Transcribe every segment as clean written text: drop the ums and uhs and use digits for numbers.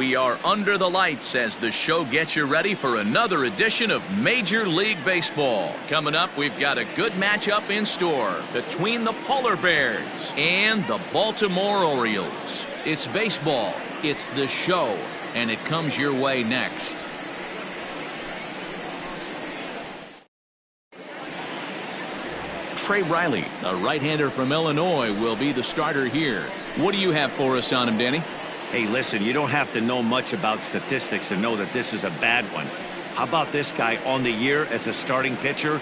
We are under the lights as the show gets you ready for another edition of Major League Baseball. Coming up, we've got a good matchup in store between the Polar Bears and the Baltimore Orioles. It's baseball, it's the show, and it comes your way next. Trey Riley, a right-hander from Illinois, will be the starter here. What do you have for us on him, Danny? Hey, listen, you don't have to know much about statistics to know that this is a bad one. How about this guy on the year as a starting pitcher?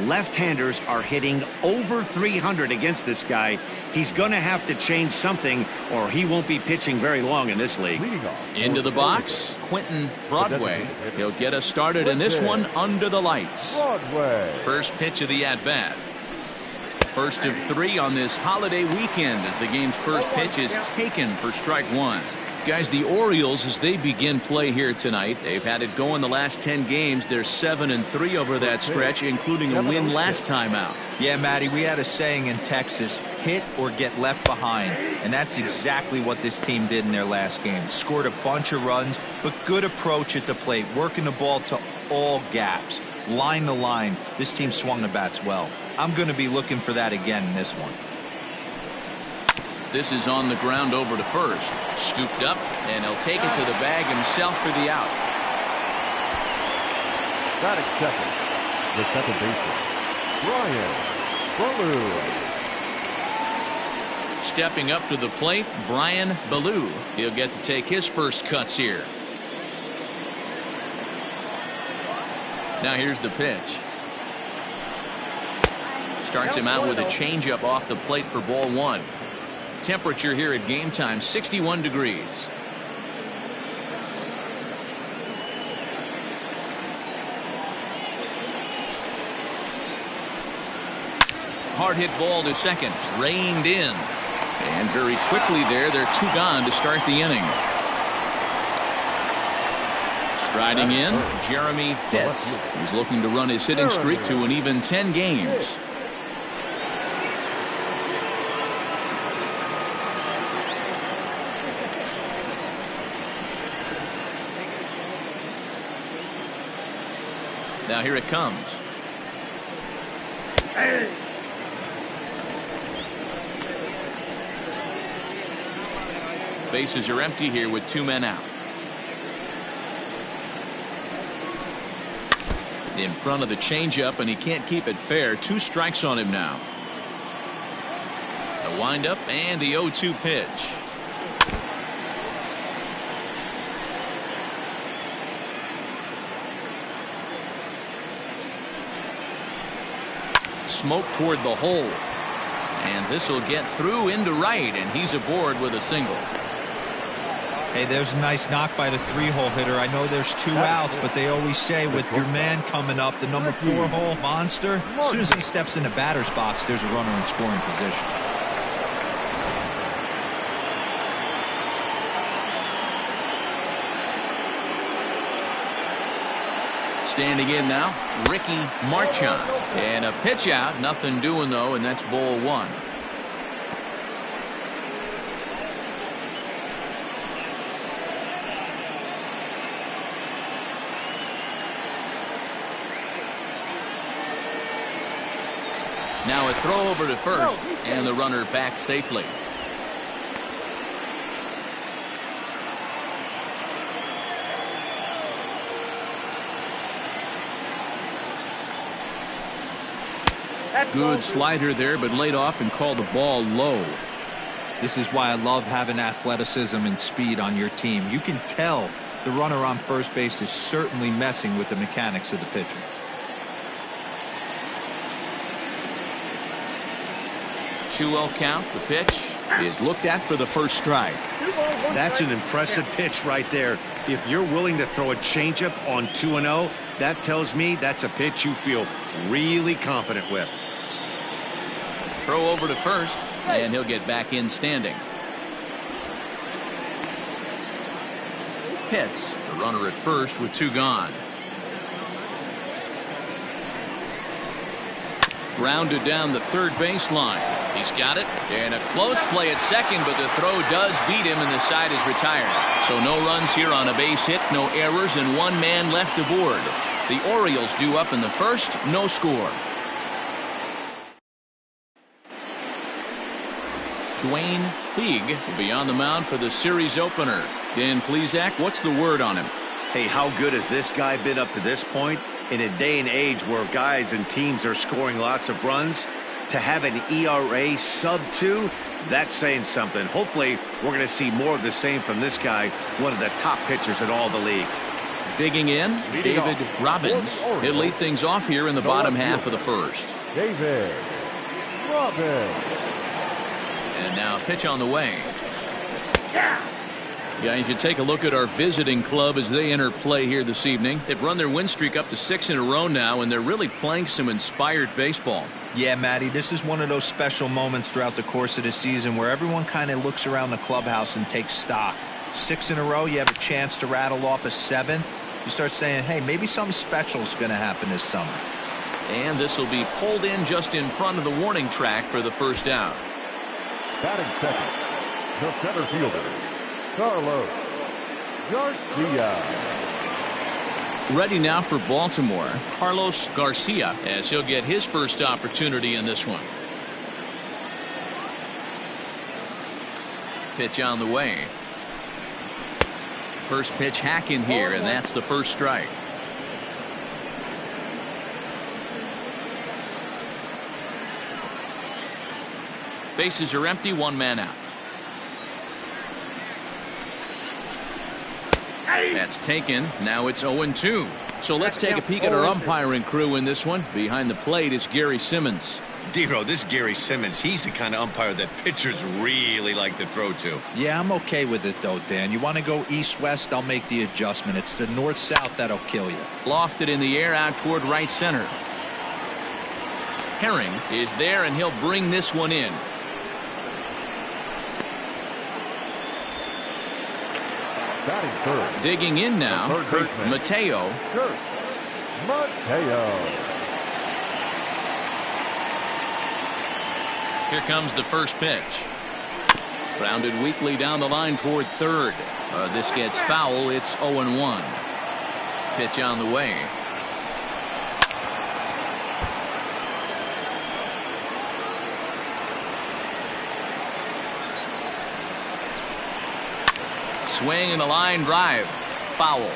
Left-handers are hitting over 300 against this guy. He's going to have to change something or he won't be pitching very long in this league. Into the box, Quentin Broadway. He'll get us started in this one under the lights. First pitch of the at-bat. First of 3 on this holiday weekend as the game's first pitch is taken for strike 1. Guys, the Orioles, as they begin play here tonight, they've had it going the last 10 games. They're 7-3 over that stretch, including a win last time out. Yeah, Matty, we had a saying in Texas, hit or get left behind. And that's exactly what this team did in their last game. Scored a bunch of runs, but good approach at the plate, working the ball to all gaps. Line to line, this team swung the bats well. I'm going to be looking for that again in this one. This is on the ground over to first. Scooped up, and he'll take it to the bag himself for the out. Batting second, the second baseman, Brian Baloo. Stepping up to the plate, Brian Baloo. He'll get to take his first cuts here. Now here's the pitch. Starts him out with a changeup off the plate for ball 1. Temperature here at game time, 61 degrees. Hard hit ball to second, reined in. And very quickly there, they're 2 gone to start the inning. Striding in, Jeremy Pitts. He's looking to run his hitting streak to an even 10 games. Now here it comes. Bases are empty here with 2 men out. In front of the changeup, and he can't keep it fair. 2 strikes on him now. A windup and the 0-2 pitch. Smoke toward the hole, and this will get through into right, and he's aboard with a single. Hey, there's a nice knock by the 3-hole hitter. I know there's 2 outs, but they always say with your man coming up, the number 4-hole monster, as soon as he steps in the batter's box, there's a runner in scoring position. Standing in now, Ricky Marchand. And a pitch out, nothing doing though, and that's ball 1. Now a throw over to first, and the runner back safely. Good slider there, but laid off and called the ball low. This is why I love having athleticism and speed on your team. You can tell the runner on first base is certainly messing with the mechanics of the pitcher. Two-0 count. The pitch is looked at for the first strike. That's an impressive pitch right there. If you're willing to throw a changeup on 2-0, that tells me that's a pitch you feel really confident with. Throw over to first, and he'll get back in standing. Pitts, the runner at first with 2 gone. Grounded down the third baseline. He's got it. And a close play at second, but the throw does beat him, and the side is retired. So no runs here on a base hit, no errors, and one man left aboard. The Orioles due up in the first, no score. Dwayne Puig will be on the mound for the series opener. Dan Plesac, what's the word on him? Hey, how good has this guy been up to this point? In a day and age where guys and teams are scoring lots of runs, to have an ERA sub-2, that's saying something. Hopefully, we're going to see more of the same from this guy, one of the top pitchers in all the league. Digging in, David Robbins. He'll lead things off here in the bottom half of the first. David Robbins. And now a pitch on the way. Guys, you take a look at our visiting club as they enter play here this evening. They've run their win streak up to 6 in a row now, and they're really playing some inspired baseball. Yeah, Matty, this is one of those special moments throughout the course of the season where everyone kind of looks around the clubhouse and takes stock. 6 in a row, you have a chance to rattle off a 7th. You start saying, hey, maybe something special is going to happen this summer. And this will be pulled in just in front of the warning track for the first out. Batting second, the center fielder, Carlos Garcia. Ready now for Baltimore, Carlos Garcia, as he'll get his first opportunity in this one. Pitch on the way. First pitch hack in here, and that's the first strike. Bases are empty, one man out. That's taken. Now it's 0-2. So let's take a peek at our umpiring crew in this one. Behind the plate is Gary Simmons. D-Row, this Gary Simmons, he's the kind of umpire that pitchers really like to throw to. Yeah, I'm okay with it, though, Dan. You want to go east-west, I'll make the adjustment. It's the north-south that'll kill you. Lofted in the air out toward right center. Herring is there, and he'll bring this one in. Batting third. Digging in now, Kurt Mateo. Kurt Mateo. Here comes the first pitch. Grounded weakly down the line toward third. This gets foul. It's 0-1. Pitch on the way. Swing and a line drive. Foul.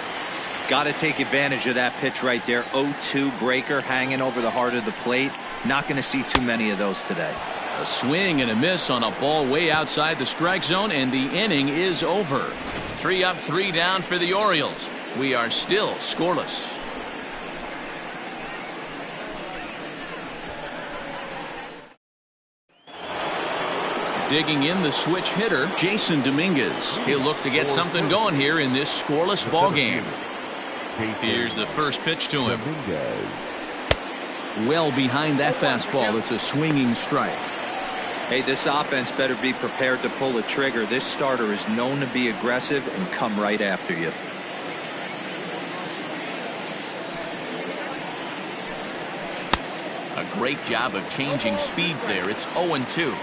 Got to take advantage of that pitch right there. 0-2 breaker hanging over the heart of the plate. Not going to see too many of those today. A swing and a miss on a ball way outside the strike zone, and the inning is over. 3 up, 3 down for the Orioles. We are still scoreless. Digging in, the switch hitter, Jason Dominguez. He'll look to get something going here in this scoreless ball game. Here's the first pitch to him. Well behind that fastball. It's a swinging strike. Hey, this offense better be prepared to pull a trigger. This starter is known to be aggressive and come right after you. A great job of changing speeds there. It's 0-2.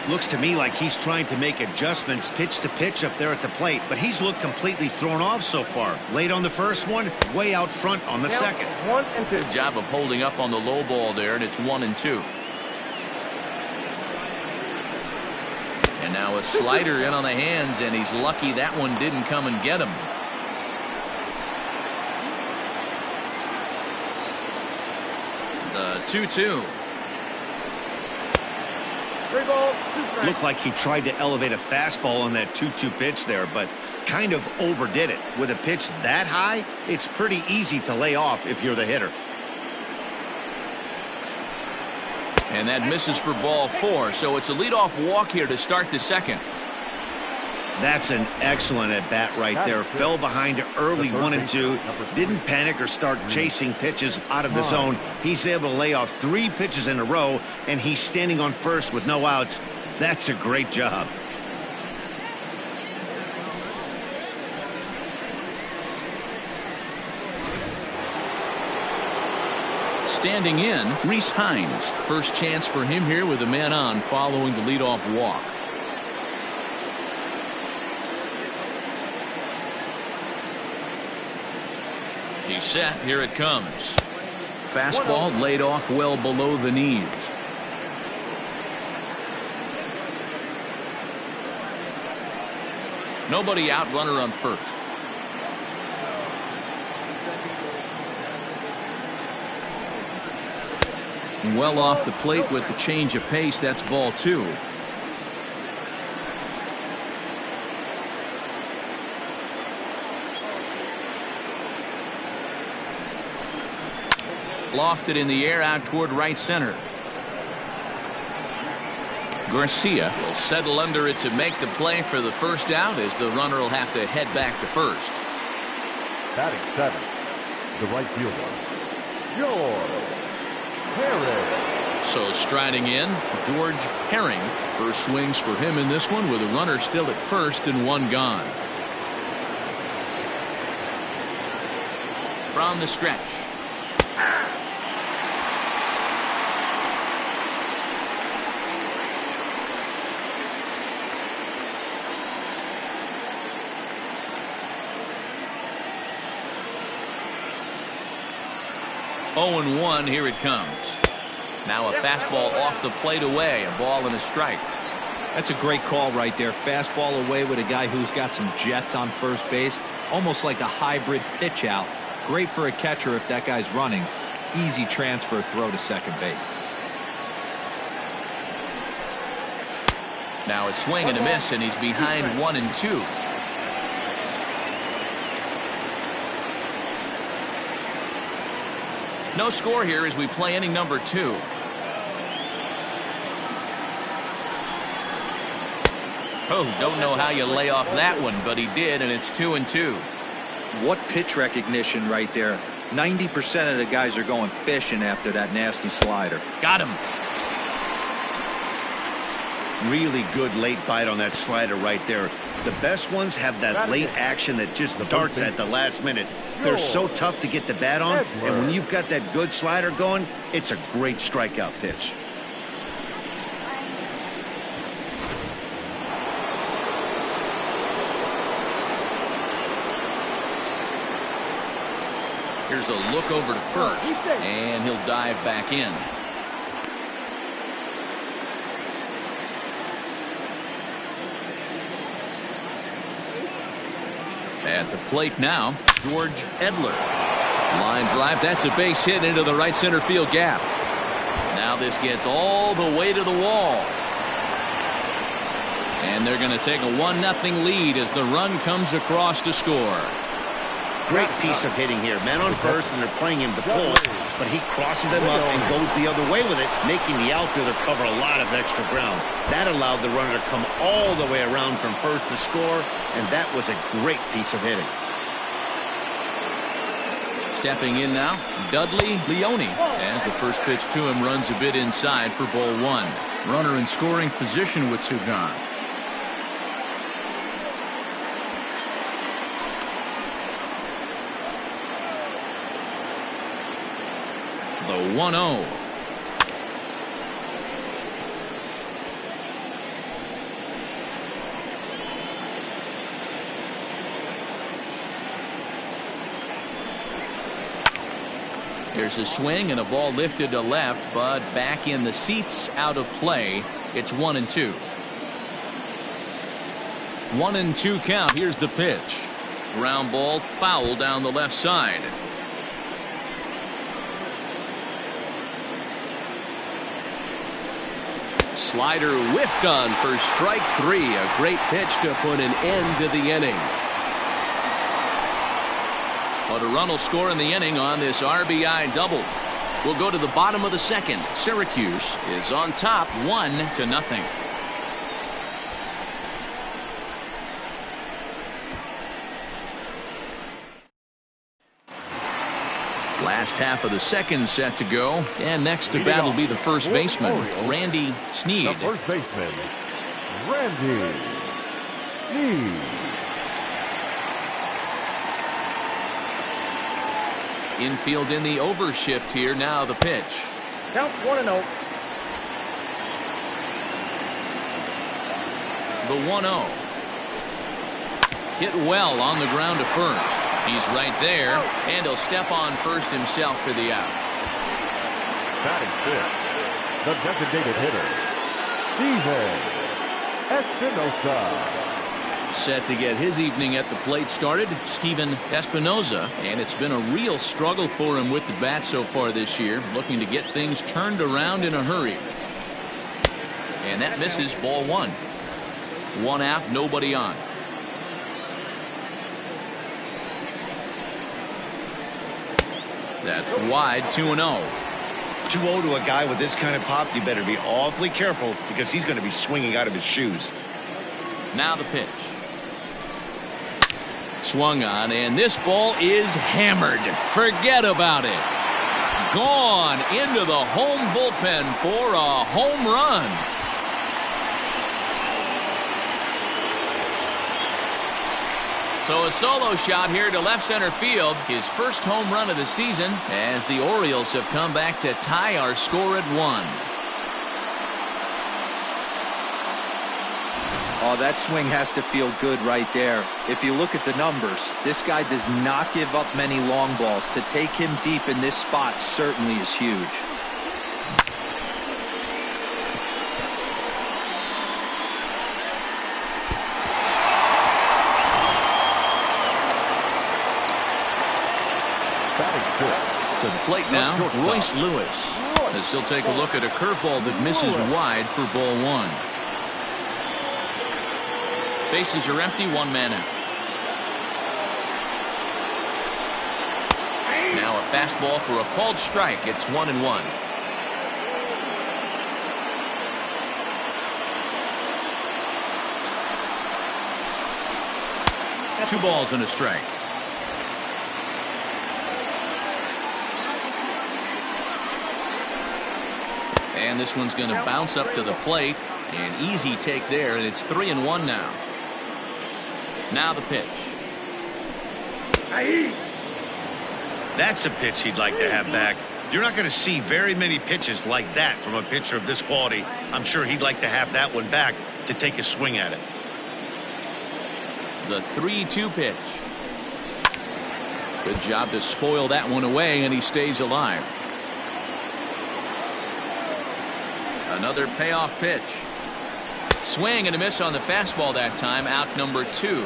Looks to me like he's trying to make adjustments pitch to pitch up there at the plate, but he's looked completely thrown off so far. Late on the first one, way out front on the second. 1-2. Good job of holding up on the low ball there, and it's 1-2. And now a slider in on the hands, and he's lucky that one didn't come and get him. The 2-2. Looked like he tried to elevate a fastball on that 2-2 pitch there, but kind of overdid it. With a pitch that high, it's pretty easy to lay off if you're the hitter. And that misses for ball 4, so it's a leadoff walk here to start the second. That's an excellent at-bat right there. Fell behind early 1-2. Didn't panic or start chasing pitches out of the zone. He's able to lay off 3 pitches in a row, and he's standing on first with no outs. That's a great job. Standing in, Reese Hines. First chance for him here with a man on following the leadoff walk. He's set. Here it comes. Fastball laid off well below the knees. Nobody out, runner on first. Well off the plate with the change of pace. That's ball 2. Lofted in the air out toward right center. Garcia will settle under it to make the play for the first out, as the runner will have to head back to first. Batting 7, the right fielder, George Herring. So striding in, George Herring. First swings for him in this one with a runner still at first and 1 gone. From the stretch. Oh, 0-1. Here it comes. Now a fastball off the plate away. A ball and a strike. That's a great call right there. Fastball away with a guy who's got some jets on first base. Almost like a hybrid pitch out. Great for a catcher if that guy's running. Easy transfer throw to second base. Now a swing and a miss, and he's behind 1-2. No score here as we play inning number 2. Oh, don't know how you lay off that one, but he did, and it's 2-2. What pitch recognition right there. 90% of the guys are going fishing after that nasty slider. Got him. Really good late bite on that slider right there. The best ones have that late action that just darts at the last minute. They're so tough to get the bat on, and when you've got that good slider going, it's a great strikeout pitch. Here's a look over to first, and he'll dive back in. At the plate now, George Edler. Line drive. That's a base hit into the right center field gap. Now this gets all the way to the wall. And they're going to take a 1-0 lead as the run comes across to score. Great piece of hitting here. Man on first, and they're playing him to pull, but he crosses them up and goes the other way with it, making the outfielder cover a lot of extra ground. That allowed the runner to come all the way around from first to score, and that was a great piece of hitting. Stepping in now, Dudley Leone, as the first pitch to him runs a bit inside for ball 1. Runner in scoring position with 2 gone. The 1-0. There's a swing and a ball lifted to left, but back in the seats, out of play. It's 1-2. 1-2 count. Here's the pitch. Ground ball foul down the left side. Slider whiffed on for strike 3. A great pitch to put an end to the inning. But a run will score in the inning on this RBI double. We'll go to the bottom of the second. Syracuse is on top 1-0. Last half of the second set to go, and next to bat will be the first baseman, Randy Sneed. The first baseman, Randy Sneed. Infield in the overshift here. Now the pitch. Count 1-0. The 1-0. Hit well on the ground to first. He's right there, and he'll step on first himself for the out. Batting fifth, the designated hitter, Steven Espinosa. Set to get his evening at the plate started, Steven Espinosa, and it's been a real struggle for him with the bat so far this year, looking to get things turned around in a hurry. And that misses, ball one. One out, nobody on. That's wide, 2-0. 2-0 to a guy with this kind of pop, you better be awfully careful because he's going to be swinging out of his shoes. Now the pitch. Swung on, and this ball is hammered. Forget about it. Gone into the home bullpen for a home run. So a solo shot here to left center field. His first home run of the season as the Orioles have come back to tie our score at 1. Oh, that swing has to feel good right there. If you look at the numbers, this guy does not give up many long balls. To take him deep in this spot certainly is huge. To the plate now, Royce Lewis, as he'll take a look at a curveball that misses wide for ball one. Bases are empty, one man out. Now a fastball for a called strike. It's 1-1. Two balls and a strike. And this one's going to bounce up to the plate. An easy take there, and it's 3-1 now. Now the pitch. That's a pitch he'd like to have back. You're not going to see very many pitches like that from a pitcher of this quality. I'm sure he'd like to have that one back to take a swing at it. The 3-2 pitch. Good job to spoil that one away, and he stays alive. Another payoff pitch. Swing and a miss on the fastball that time. Out number 2.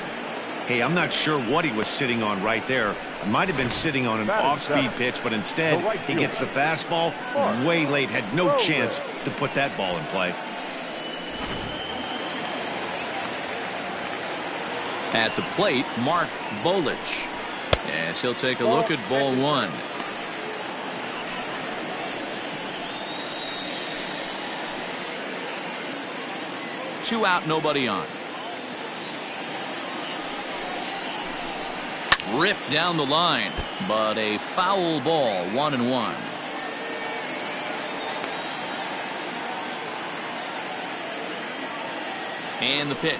Hey, I'm not sure what he was sitting on right there. Might have been sitting on an off-speed pitch, but instead he gets the fastball way late. Had no chance to put that ball in play. At the plate, Mark Bolich. Yes, he'll take a look at ball one. Two out, nobody on. Ripped down the line, but a foul ball, 1-1. And the pitch.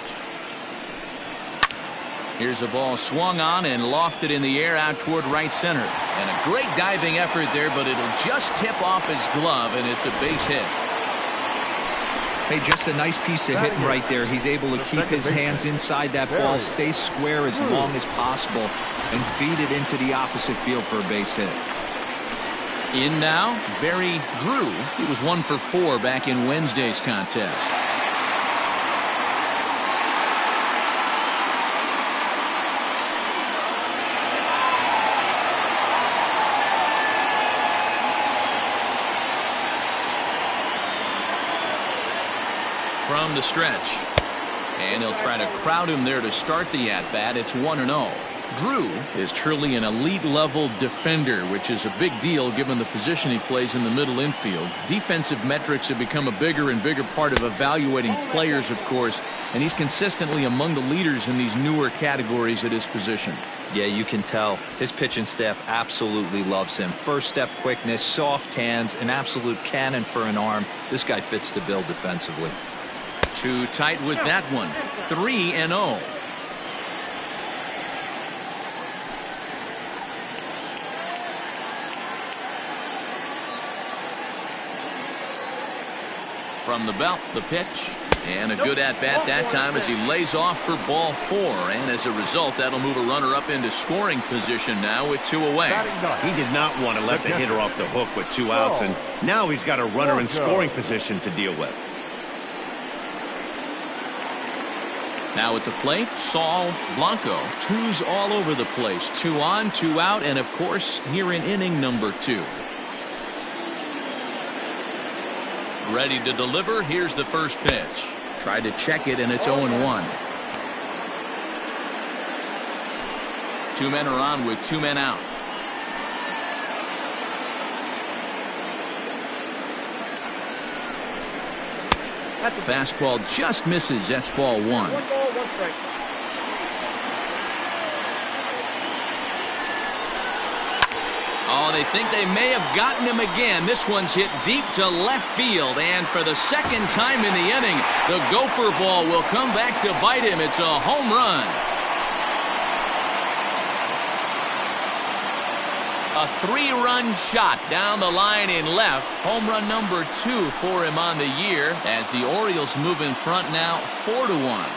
Here's a ball swung on and lofted in the air out toward right center. And a great diving effort there, but it'll just tip off his glove, and it's a base hit. Hey, just a nice piece of hitting right there. He's able to keep his hands inside that ball, stay square as long as possible, and feed it into the opposite field for a base hit. In now, Barry Drew. He was 1 for 4 back in Wednesday's contest. From the stretch, and he'll try to crowd him there to start the at-bat. It's 1-0. Drew is truly an elite level defender, which is a big deal given the position he plays in the middle infield. Defensive metrics have become a bigger and bigger part of evaluating players, of course, and he's consistently among the leaders in these newer categories at his position. Yeah, you can tell his pitching staff absolutely loves him. First step quickness, soft hands, an absolute cannon for an arm. This guy fits the bill defensively. Too tight with that one. 3-0. From the belt, the pitch. And a good at-bat that time as he lays off for ball 4. And as a result, that'll move a runner up into scoring position now with 2 away. He did not want to let the hitter off the hook with 2 outs, and now he's got a runner in scoring position to deal with. Now at the plate, Saul Blanco. 2s all over the place. 2 on, 2 out, and of course, here in inning number 2. Ready to deliver. Here's the first pitch. Tried to check it, and it's 0-1. 2 men are on with 2 men out. Fastball just misses. That's ball 1. Oh, they think they may have gotten him again. This one's hit deep to left field, and for the second time in the inning, the gopher ball will come back to bite him. It's a home run. A 3-run shot down the line in left. Home run number 2 for him on the year as the Orioles move in front now 4-1.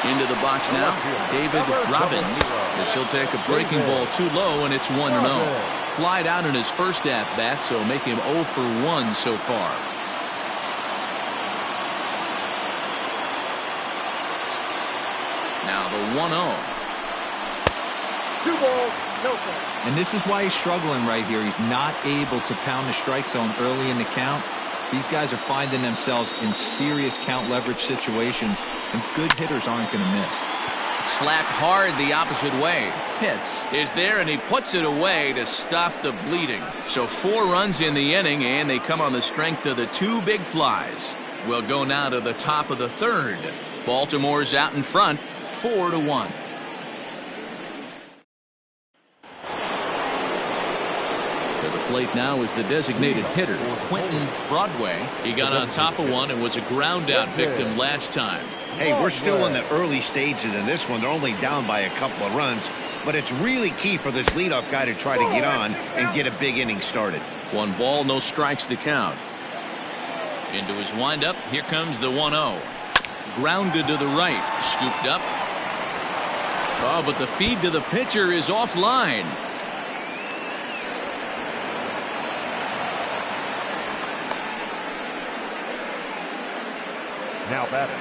Into the box now, David Robbins, as he'll take a breaking ball too low, and it's 1-0. Flied out in his first at-bat, so make him 0 for 1 so far. Now the 1-0. 2 balls, no strikes. And this is why he's struggling right here. He's not able to pound the strike zone early in the count. These guys are finding themselves in serious count leverage situations, and good hitters aren't going to miss. Slapped hard the opposite way. Hits is there, and he puts it away to stop the bleeding. So 4 runs in the inning, and they come on the strength of the 2 big flies. We'll go now to the top of the 3rd. Baltimore's out in front, 4-1. Plate now is the designated hitter, Quentin Broadway. He got on top of one and was a ground out victim last time. Hey, we're still in the early stages in this one. They're only down by a couple of runs, but it's really key for this leadoff guy to try to get on and get a big inning started. 1 ball, no strikes to count. Into his windup, here comes the 1-0. Grounded to the right, scooped up. Oh, but the feed to the pitcher is offline. Now batting.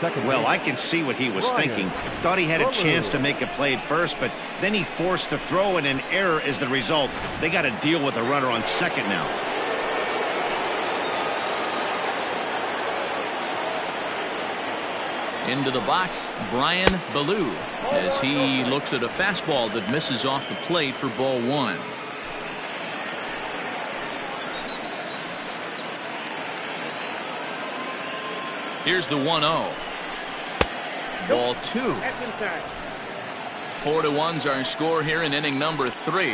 Second well, base. I can see what he was thinking. Thought he had a chance to make a play at first, but then he forced the throw, and an error is the result. They got to deal with a runner on second now. Into the box, Brian Ballou, as he looks at a fastball that misses off the plate for ball 1. Here's the 1-0. Ball 2. 4-1's our score here in inning number 3.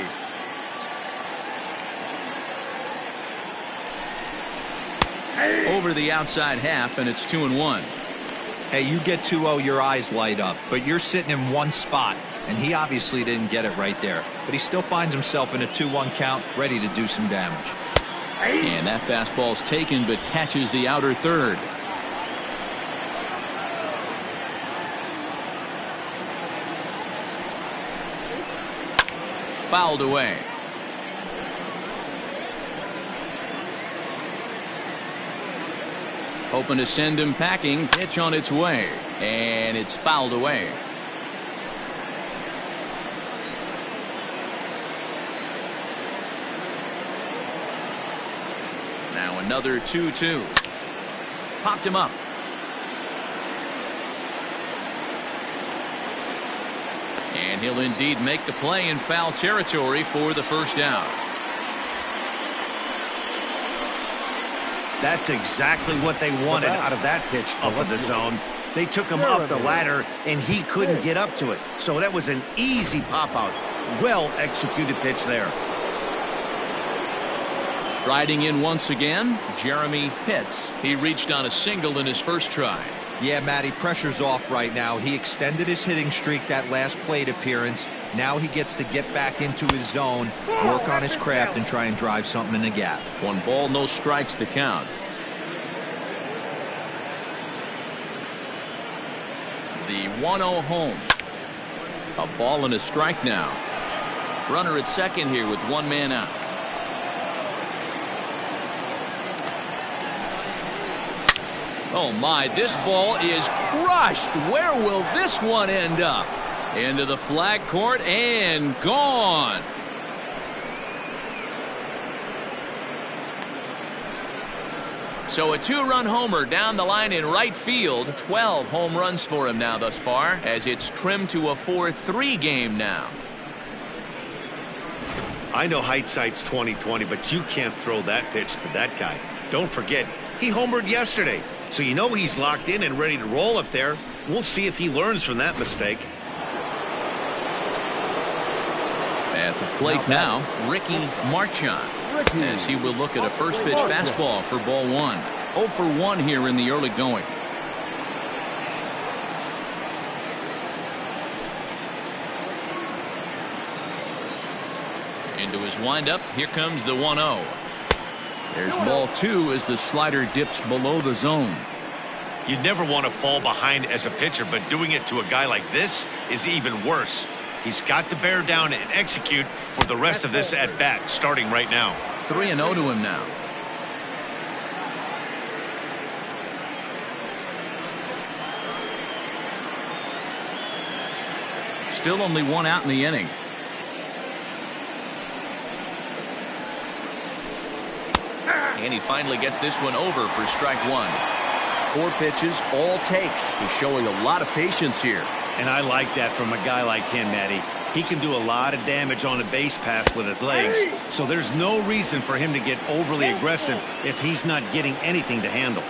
Over the outside half, and it's 2-1. Hey, you get 2-0, your eyes light up, but you're sitting in one spot, and he obviously didn't get it right there. But he still finds himself in a 2-1 count, ready to do some damage. And that fastball's taken, but catches the outer third. Fouled away. Hoping to send him packing. Pitch on its way, and it's fouled away. Now another 2-2. Popped him up. And he'll indeed make the play in foul territory for the first out. That's exactly what they wanted out of that pitch up in the zone. They took him up the ladder, and he couldn't get up to it. So that was an easy pop-out. Well-executed pitch there. Striding in once again, Jeremy Pitts. He reached on a single in his first try. Yeah, Matty, pressure's off right now. He extended his hitting streak that last plate appearance. Now he gets to get back into his zone, work on his craft, and try and drive something in the gap. 1 ball, no strikes the count. The 1-0 home. A ball and a strike now. Runner at second here with 1 man out. Oh my, this ball is crushed. Where will this one end up? Into the flag court and gone. So a 2-run homer down the line in right field. 12 home runs for him now thus far, as it's trimmed to a 4-3 game now. I know hindsight's 20/20, but you can't throw that pitch to that guy. Don't forget, he homered yesterday. So you know he's locked in and ready to roll up there. We'll see if he learns from that mistake. At the plate now, Ricky Marchand, as he will look at a first pitch fastball for ball 1. 0 for 1 here in the early going. Into his windup, here comes the 1-0. There's ball 2 as the slider dips below the zone. You'd never want to fall behind as a pitcher, but doing it to a guy like this is even worse. He's got to bear down and execute for the rest of this at-bat, starting right now. 3-0 to him now. Still only 1 out in the inning. And he finally gets this one over for strike 1. 4 pitches, all takes. He's showing a lot of patience here. And I like that from a guy like him, Matty. He can do a lot of damage on a base pass with his legs. So there's no reason for him to get overly aggressive if he's not getting anything to handle.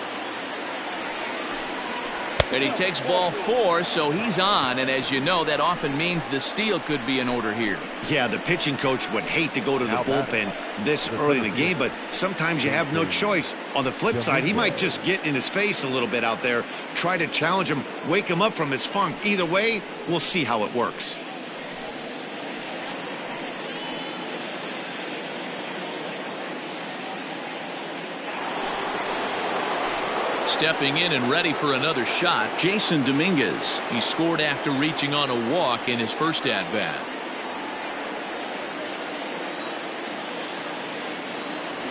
And he takes ball 4, so he's on. And as you know, that often means the steal could be in order here. Yeah, the pitching coach would hate to go to the bullpen this early in the game, but sometimes you have no choice. On the flip side, he might just get in his face a little bit out there, try to challenge him, wake him up from his funk. Either way, we'll see how it works. Stepping in and ready for another shot, Jason Dominguez. He scored after reaching on a walk in his first at-bat.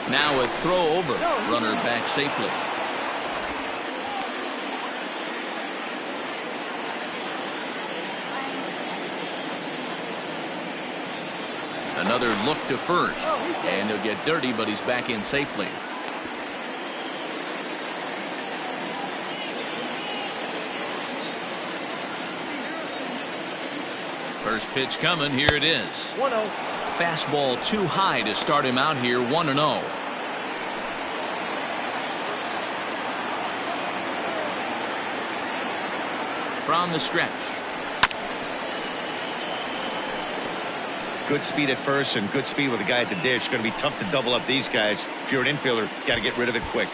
Now a throw over. Runner back safely. Another look to first. And he'll get dirty, but he's back in safely. First pitch coming. Here it is. 1-0. Fastball too high to start him out here. 1-0. From the stretch. Good speed at first and good speed with the guy at the dish. Going to be tough to double up these guys. If you're an infielder, got to get rid of it quick.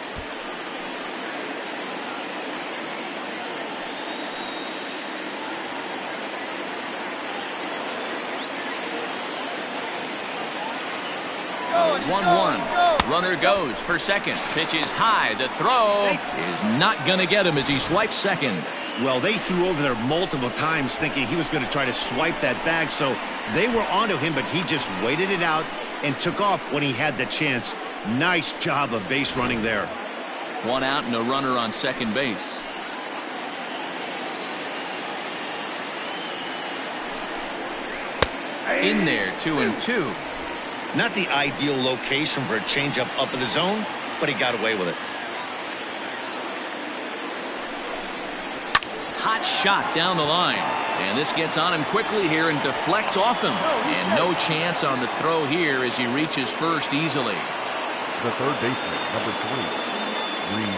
Go. 1-1. Runner goes for second. Pitch is high. The throw is not going to get him as he swipes second. Well, they threw over there multiple times thinking he was going to try to swipe that bag, so they were onto him, but he just waited it out and took off when he had the chance. Nice job of base running there. 1 out and a runner on second base. In there, 2-2. Not the ideal location for a changeup up in the zone, but he got away with it. Hot shot down the line. And this gets on him quickly here and deflects off him. And no chance on the throw here as he reaches first easily. The third baseman, number 3,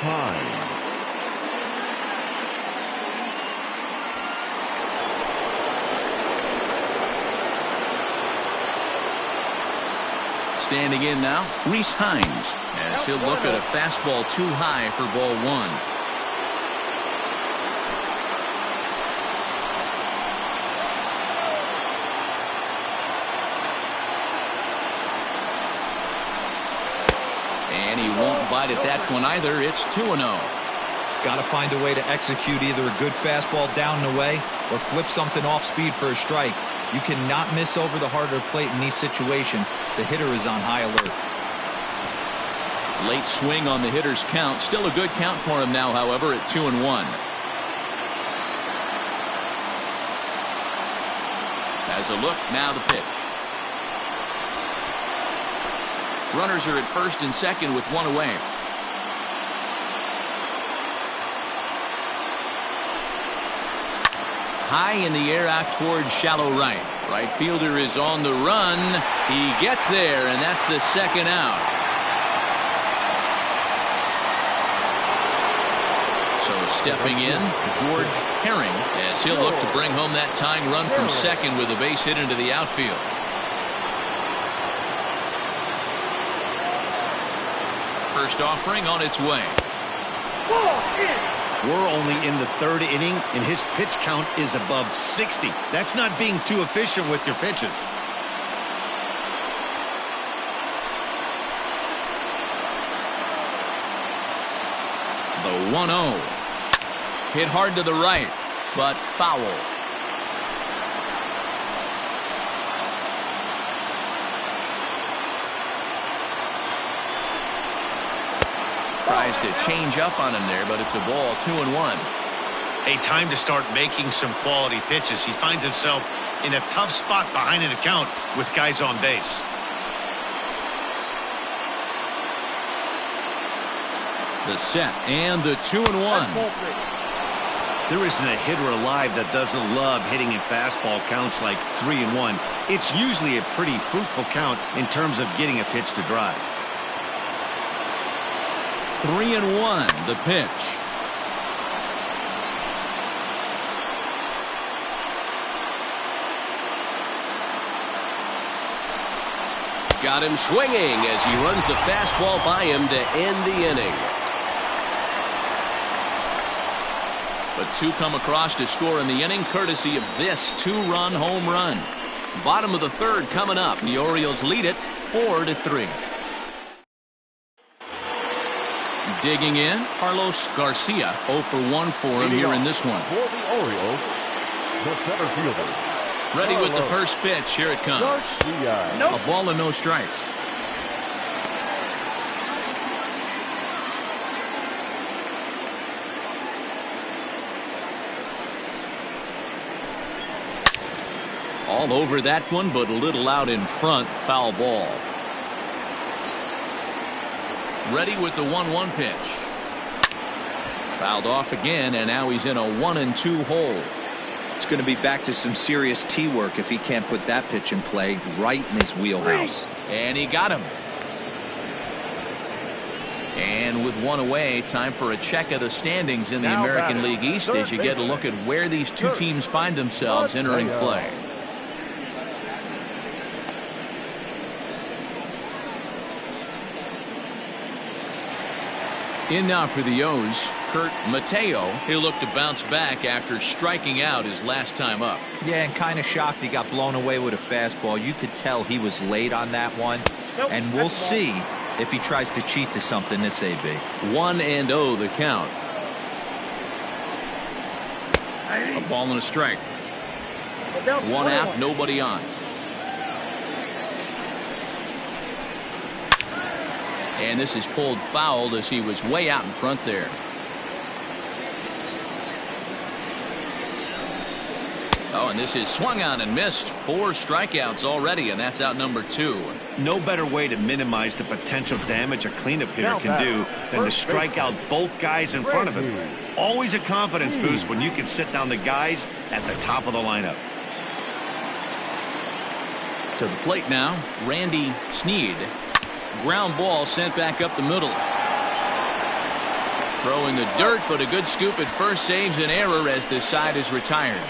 time. Standing in now, Reese Hines, as he'll look at a fastball too high for ball one. And he won't bite at that one either. It's 2-0. Got to find a way to execute either a good fastball down and away or flip something off speed for a strike. You cannot miss over the heart of the plate in these situations. The hitter is on high alert. Late swing on the hitter's count. Still a good count for him now, however, at 2-1. As a look, now the pitch. Runners are at first and second with one away. High in the air out towards shallow right. Right fielder is on the run. He gets there, and that's the second out. So stepping in, George Herring, as he'll look to bring home that tying run from second with a base hit into the outfield. First offering on its way. We're only in the third inning, and his pitch count is above 60. That's not being too efficient with your pitches. The 1-0. Hit hard to the right, but foul. Tries to change up on him there, but it's a ball. 2-1. Hey, time to start making some quality pitches. He finds himself in a tough spot behind an account with guys on base. The set and the 2-1. There isn't a hitter alive that doesn't love hitting in fastball counts like 3-1. It's usually a pretty fruitful count in terms of getting a pitch to drive. 3-1 the pitch. Got him swinging as he runs the fastball by him to end the inning. But two come across to score in the inning courtesy of this two-run home run. Bottom of the third coming up. The Orioles lead it 4-3. Digging in, Carlos Garcia. 0 for 1 for him here in this one. For the Orioles, the center fielder. Ready with the first pitch. Here it comes. A ball and no strikes. All over that one, but a little out in front. Foul ball. Ready with the 1-1 pitch. Fouled off again, and now he's in a 1-2 hole. It's going to be back to some serious tee work if he can't put that pitch in play right in his wheelhouse. And he got him. And with one away, time for a check of the standings in the American League East as you get a look at where these two teams find themselves entering play. In now for the O's, Kurt Mateo. He'll look to bounce back after striking out his last time up. Yeah, and kind of shocked he got blown away with a fastball. You could tell he was late on that one. And we'll see if he tries to cheat to something this AB. 1-0 the count. A ball and a strike. One out, nobody on. And this is pulled foul as he was way out in front there. Oh, and this is swung on and missed. 4 strikeouts already, and that's out number 2. No better way to minimize the potential damage a cleanup hitter can do than to strike out both guys in front of him. Always a confidence boost when you can sit down the guys at the top of the lineup. To the plate now, Randy Sneed. Ground ball sent back up the middle. Throw in the dirt, but a good scoop at first saves an error as this side is retired.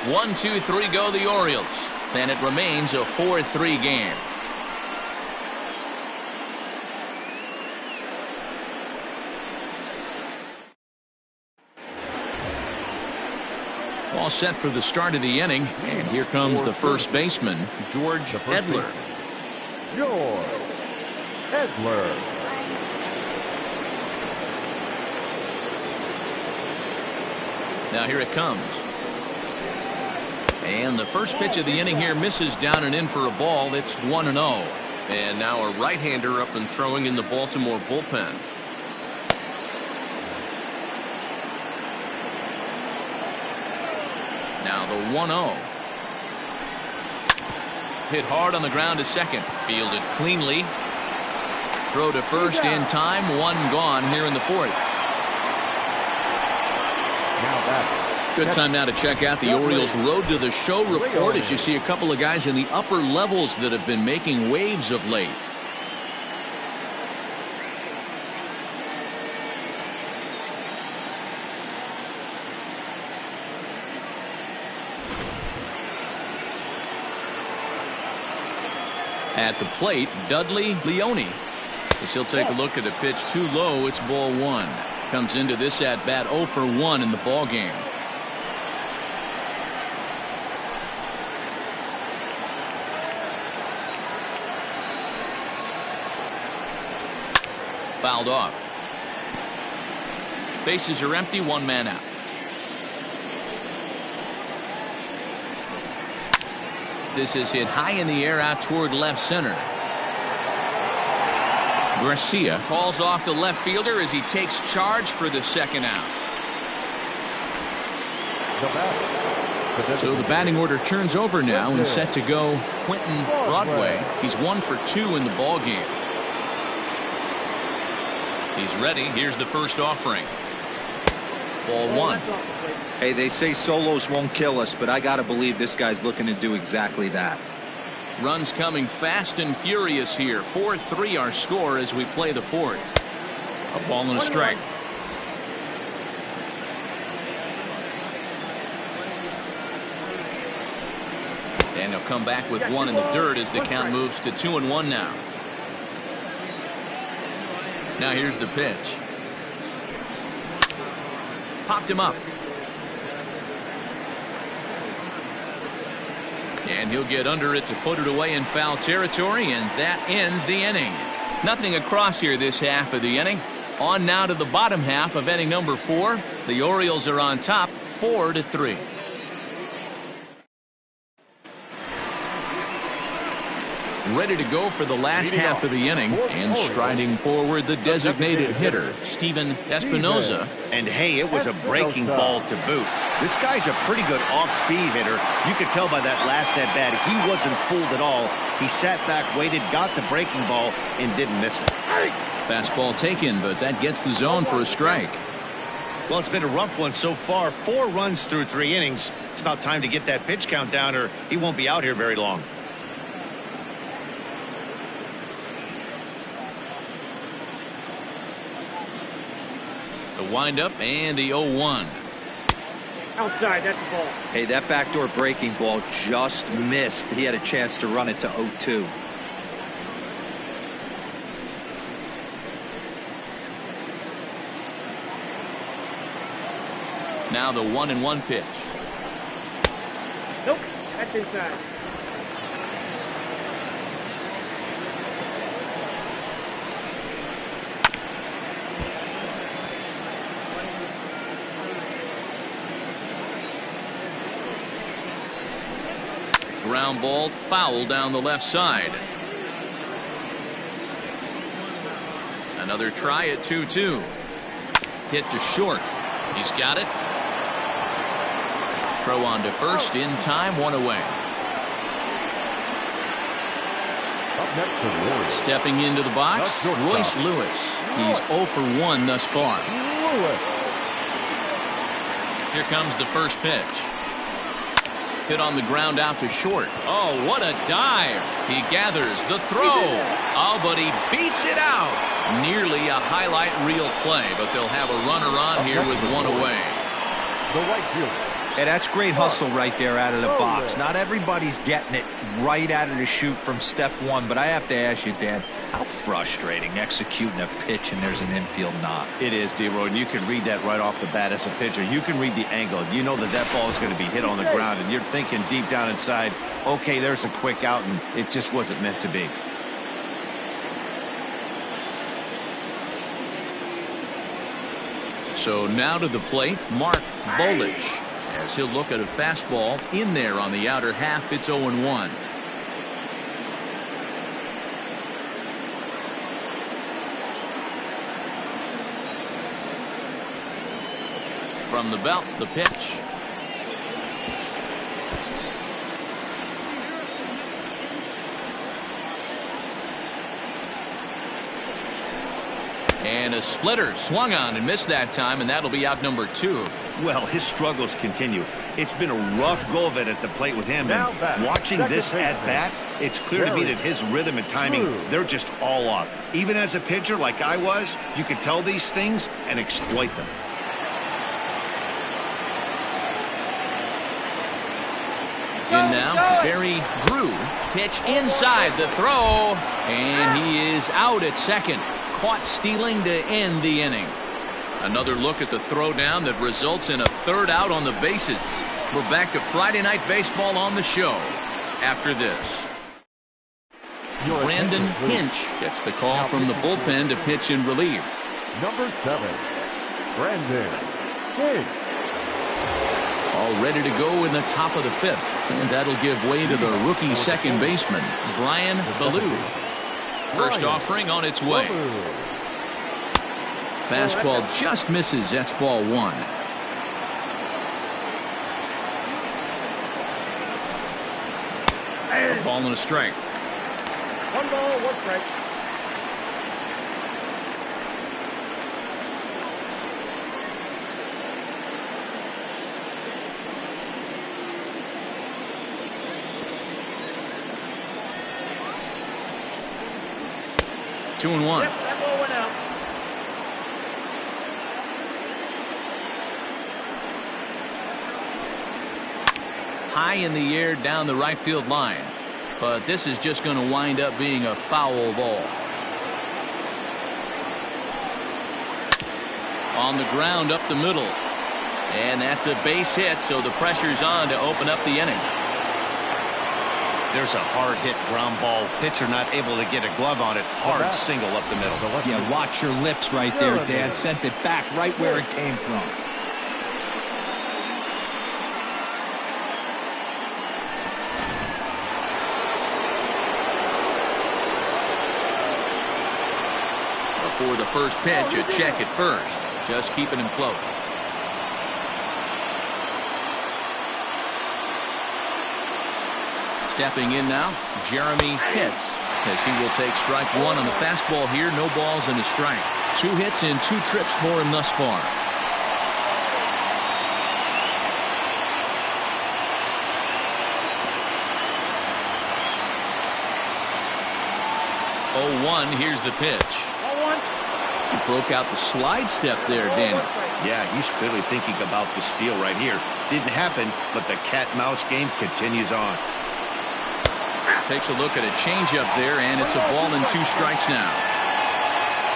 1-2-3 go the Orioles. And it remains a 4-3 game. All set for the start of the inning, and here comes the first baseman, George Edler. George Edler. Now here it comes. And the first pitch of the inning here misses down and in for a ball. It's 1-0. And now a right-hander up and throwing in the Baltimore bullpen. Now the 1-0. Hit hard on the ground to second. Fielded cleanly. Throw to first in time. One gone here in the fourth. Good time now to check out the Orioles Road to the Show report as you see a couple of guys in the upper levels that have been making waves of late. At the plate, Dudley Leone. As he'll take a look at a pitch too low, it's ball one. Comes into this at bat 0 for 1 in the ball game. Fouled off. Bases are empty, one man out. This is hit high in the air out toward left center. Garcia calls off the left fielder as he takes charge for the second out. So the batting order turns over now and set to go Quentin Broadway. He's 1 for 2 in the ball game. He's ready. Here's the first offering. Ball one. Hey, they say solos won't kill us, but I gotta believe this guy's looking to do exactly that. Runs coming fast and furious here. 4-3 our score as we play the fourth. A ball and a strike. And he'll come back with one in the dirt as the count moves to 2-1 now. Now here's the pitch. Popped him up. And he'll get under it to put it away in foul territory, and that ends the inning. Nothing across here this half of the inning. On now to the bottom half of inning number 4. The Orioles are on top 4-3. Ready to go for the last half of the inning, and striding forward the designated hitter, Steven Espinoza. And hey, it was a breaking ball to boot. This guy's a pretty good off-speed hitter. You could tell by that last at bat he wasn't fooled at all. He sat back, waited, got the breaking ball, and didn't miss it. Fastball taken, but that gets the zone for a strike. Well, it's been a rough one so far. 4 runs through 3 innings. It's about time to get that pitch count down, or he won't be out here very long. The windup and the 0-1. Outside, that's the ball. Hey, that backdoor breaking ball just missed. He had a chance to run it to 0-2. Now the 1-1 pitch. Nope, that's inside. Ground ball foul down the left side. Another try at 2-2. Hit to short. He's got it. Throw on to first in time, 1 away. Stepping into the box, Royce Lewis. He's 0 for 1 thus far. Here comes the first pitch. Hit on the ground out to short. Oh, what a dive. He gathers the throw. Oh, but he beats it out. Nearly a highlight reel play, but they'll have a runner on here with 1 away. The right fielder. Yeah, that's great hustle right there out of the box. Not everybody's getting it right out of the chute from step one, but I have to ask you, Dan, how frustrating executing a pitch and there's an infield knock. It is, D-Roy, and you can read that right off the bat as a pitcher. You can read the angle. You know that that ball is going to be hit on the ground, and you're thinking deep down inside, okay, there's a quick out, and it just wasn't meant to be. So now to the plate, Mark Bolich, as he'll look at a fastball in there on the outer half. It's 0-1. From the belt, the pitch. And a splitter swung on and missed that time, and that'll be out number 2. Well, his struggles continue. It's been a rough go of it at the plate with him, and watching this at bat, it's clear to me that his rhythm and timing, they're just all off. Even as a pitcher like I was, you could tell these things and exploit them. In now, Barry Drew. Pitch inside the throw, and he is out at second. Caught stealing to end the inning. Another look at the throwdown that results in a third out on the bases. We're back to Friday Night Baseball on the show after this. Brandon Hinch gets the call from the bullpen to pitch in relief. Number 7, Brandon Hinch. All ready to go in the top of the 5th, and that'll give way to the rookie second baseman, Brian Ballou. First offering on its way. Fastball just misses. That's ball 1. A ball and a strike. 1 ball, 1 strike. Two and 1. Yep, that ball went out. High in the air down the right field line, but this is just going to wind up being a foul ball. On the ground up the middle, and that's a base hit, so the pressure's on to open up the inning. There's a hard hit ground ball. Pitcher not able to get a glove on it. Hard single up the middle. Yeah, watch your lips right there, Dan. Sent it back right where it came from. Before the first pitch, a check at first. Just keeping him close. Stepping in now, Jeremy Hitz, as he will take strike 1 on the fastball here. No balls and a strike. 2 hits in 2 trips for him thus far. Oh, 1, here's the pitch. He broke out the slide step there, Danny. Yeah, he's clearly thinking about the steal right here. Didn't happen, but the cat-mouse game continues on. Takes a look at a changeup there, and it's a ball and 2 strikes now.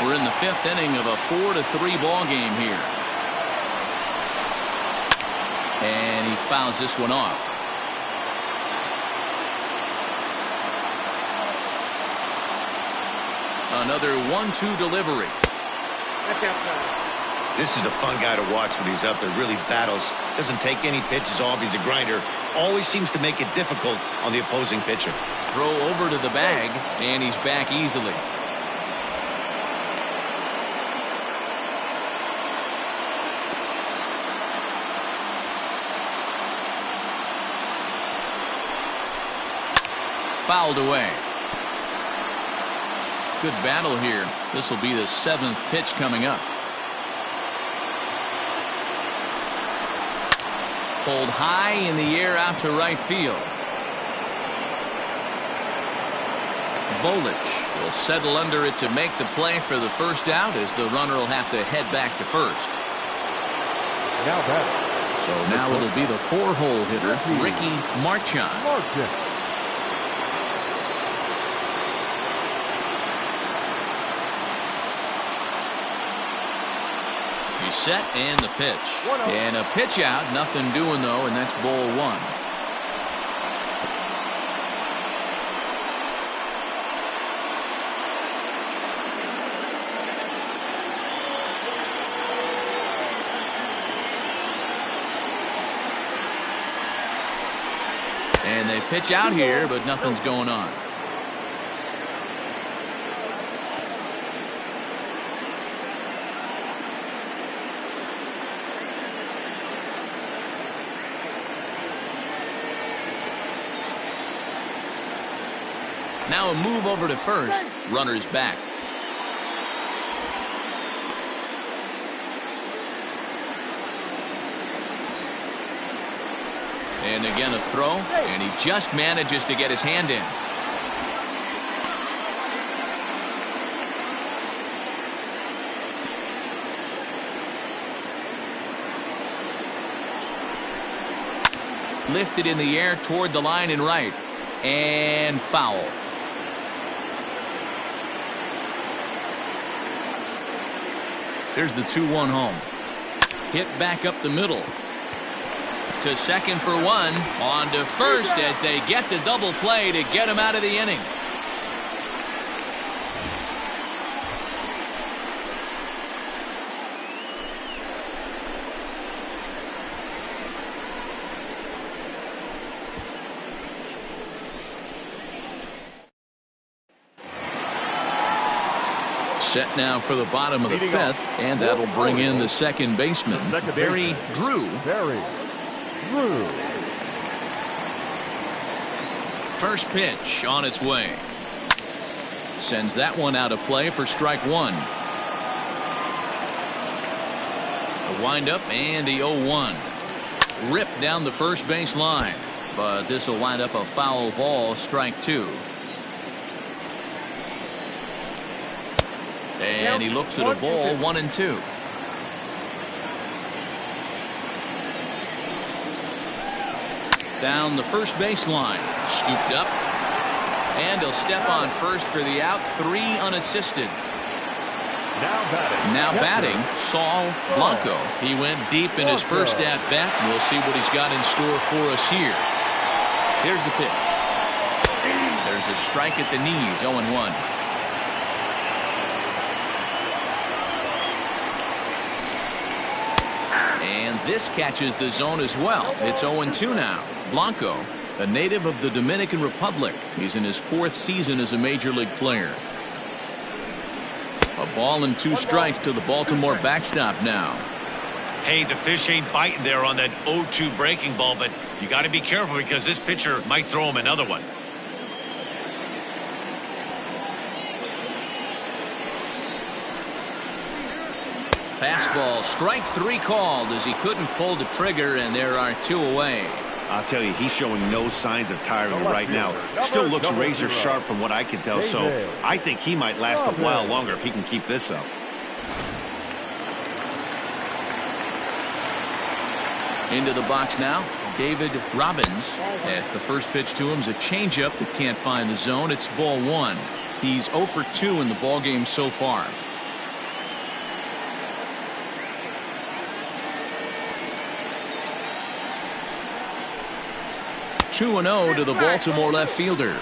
We're in the 5th inning of a 4-3 ball game here. And he fouls this one off. Another 1-2 delivery. That's outside. This is a fun guy to watch when he's out there. Really battles. Doesn't take any pitches off. He's a grinder. Always seems to make it difficult on the opposing pitcher. Throw over to the bag, and he's back easily. Fouled away. Good battle here. This will be the 7th pitch coming up. Pulled high in the air out to right field. Bolich will settle under it to make the play for the first out, as the runner will have to head back to first. Now batting, So now it'll be the 4-hole hitter, Ricky Marchand. He's set and the pitch. And a pitch out. Nothing doing though, and that's ball 1. And they pitch out here, but nothing's going on. Now a move over to first. Runner's back. And again a throw, and he just manages to get his hand in. Lifted in the air toward the line and right. And foul. There's the 2-1 home. Hit back up the middle. To second for 1. On to first as they get the double play to get him out of the inning. Set now for the bottom of the 5th, and that'll bring in the second baseman, Barry Drew. First pitch on its way. Sends that one out of play for strike 1. A windup and the 0-1. Ripped down the first base line, but this will wind up a foul ball, strike 2. And he looks at a ball, 1-2. Down the first baseline, scooped up, and he'll step on first for the out. 3 unassisted. Now batting, Saul Blanco. He went deep in his first at bat. We'll see what he's got in store for us here. Here's the pitch. There's a strike at the knees, 0-1. And this catches the zone as well. It's 0-2 now. Blanco, a native of the Dominican Republic. He's in his 4th season as a major league player. A ball and 2 strikes to the Baltimore backstop now. Hey, the fish ain't biting there on that 0-2 breaking ball, but you got to be careful because this pitcher might throw him another one. Fastball, strike 3 called as he couldn't pull the trigger, and there are 2 away. I'll tell you, he's showing no signs of tiring right now. Still looks razor sharp from what I can tell, so I think he might last a while longer if he can keep this up. Into the box now, David Robbins, as the first pitch to him is a changeup that can't find the zone. It's ball 1. He's 0 for 2 in the ballgame so far. (2-0) to the Baltimore left fielder.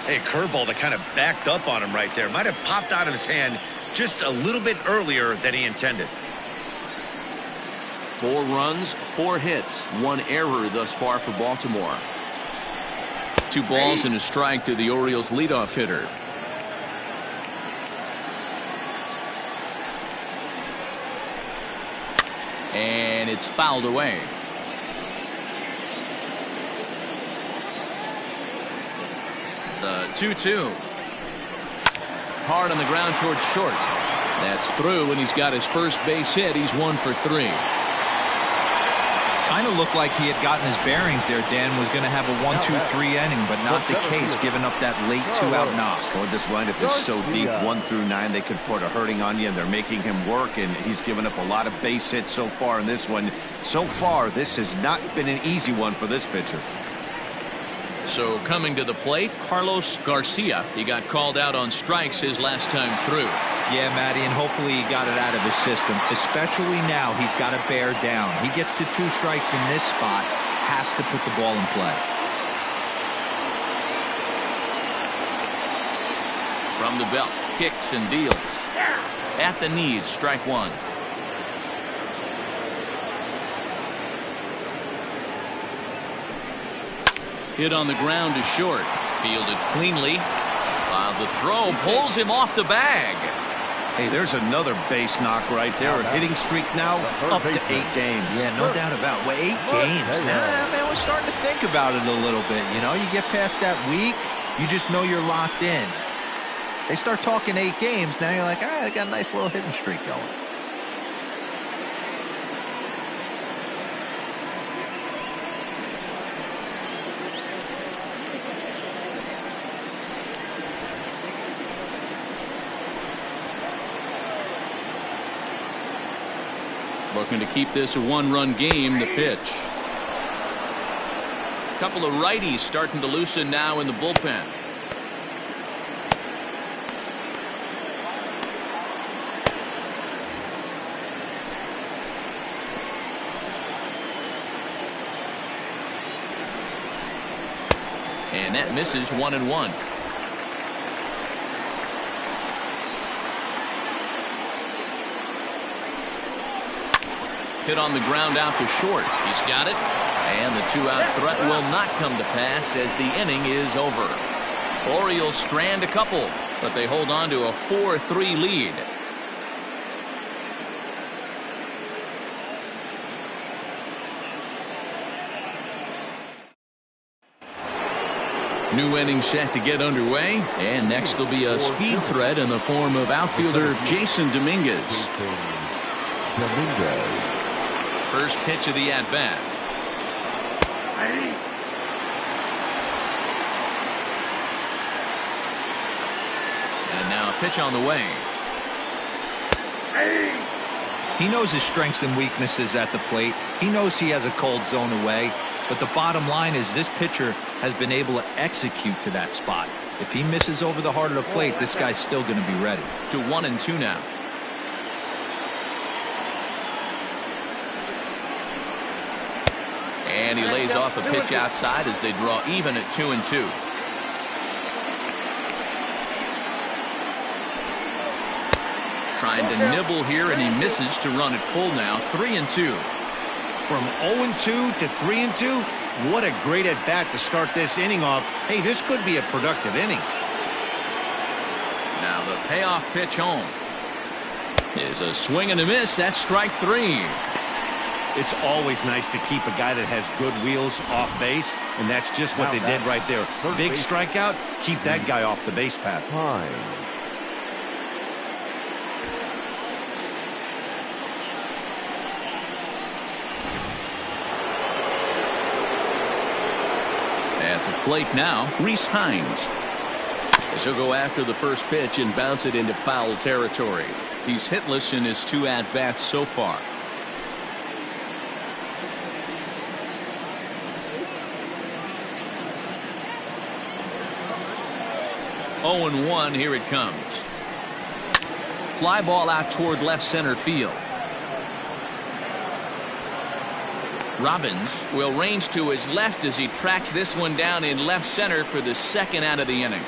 Hey, curveball that kind of backed up on him right there. Might have popped out of his hand just a little bit earlier than he intended. 4 runs, 4 hits, 1 error thus far for Baltimore. 2 balls and a strike to the Orioles leadoff hitter. And it's fouled away. The 2-2. Hard on the ground towards short. That's through, and he's got his first base hit. He's 1 for 3. Kind of looked like he had gotten his bearings there. Dan was going to have a 1-2-3 inning, but not the case, giving up that late 2-out knock. Boy, this lineup is so deep, 1 through 9. They could put a hurting on you, and they're making him work, and he's given up a lot of base hits so far in this one. So far, this has not been an easy one for this pitcher. So coming to the plate, Carlos Garcia. He got called out on strikes his last time through. Yeah, Matty, and hopefully he got it out of his system. Especially now, he's got to bear down. He gets the 2 strikes in this spot, has to put the ball in play. From the belt, kicks and deals. At the knees, strike 1. Hit on the ground to short. Fielded cleanly. While the throw pulls him off the bag. Hey, there's another base knock right there. A hitting streak now up to 8 games. Yeah, no doubt about it. 8 games. Nah, man, we're starting to think about it a little bit. You know, you get past that week, you just know you're locked in. They start talking 8 games, now you're like, all right, I got a nice little hitting streak going. Looking to keep this a 1-run game. The pitch. A couple of righties starting to loosen now in the bullpen. And that misses 1-1. Hit on the ground out to short. He's got it. And the 2-out threat will not come to pass as the inning is over. Orioles strand a couple, but they hold on to a 4-3 lead. New inning set to get underway, and next will be a speed threat in the form of outfielder Jason Dominguez. First pitch of the at-bat. And now a pitch on the way. He knows his strengths and weaknesses at the plate. He knows he has a cold zone away. But the bottom line is this pitcher has been able to execute to that spot. If he misses over the heart of the plate, this guy's still going to be ready. To 1-2 now. And he lays off a pitch outside as they draw even at 2-2. Trying to nibble here, and he misses to run it full now. 3-2. From 0-2 to 3-2, what a great at bat to start this inning off. Hey, this could be a productive inning. Now the payoff pitch home is a swing and a miss. That's strike 3. It's always nice to keep a guy that has good wheels off base, and that's just what they did right there. Big strikeout, keep that guy off the base path. At the plate now, Reese Hines. As he'll go after the first pitch and bounce it into foul territory. He's hitless in his 2 at-bats so far. Oh, 0-1, here it comes. Fly ball out toward left center field. Robbins will range to his left as he tracks this one down in left center for the 2nd out of the inning.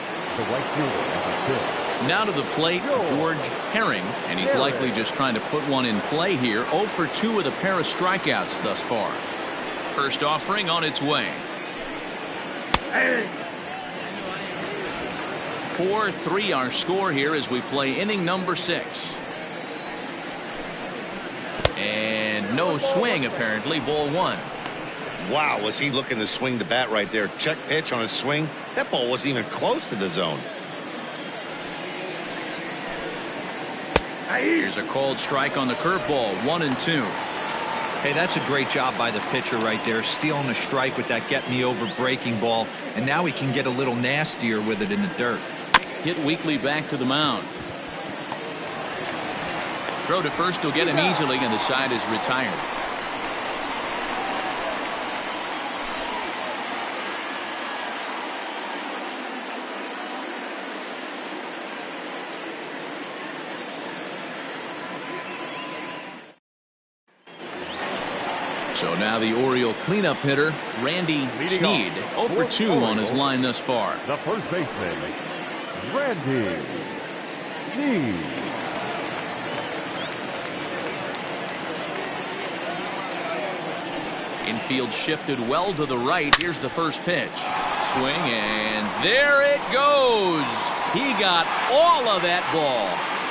Now to the plate, George Herring, and he's likely just trying to put one in play here. 0 for 2 with a pair of strikeouts thus far. First offering on its way. 4-3 our score here as we play inning number 6. And no swing apparently. Ball 1. Wow, was he looking to swing the bat right there. Check pitch on his swing. That ball wasn't even close to the zone. Here's a called strike on the curveball. 1-2. Hey, that's a great job by the pitcher right there, stealing a strike with that get-me-over breaking ball, and now he can get a little nastier with it in the dirt. Hit weakly back to the mound. Throw to first will get him easily, and the side is retired. So now the Oriole cleanup hitter, Randy Sneed, 0 for 2 on his line thus far. The first baseman, Randy Sneed. Infield shifted well to the right. Here's the first pitch. Swing, and there it goes. He got all of that ball.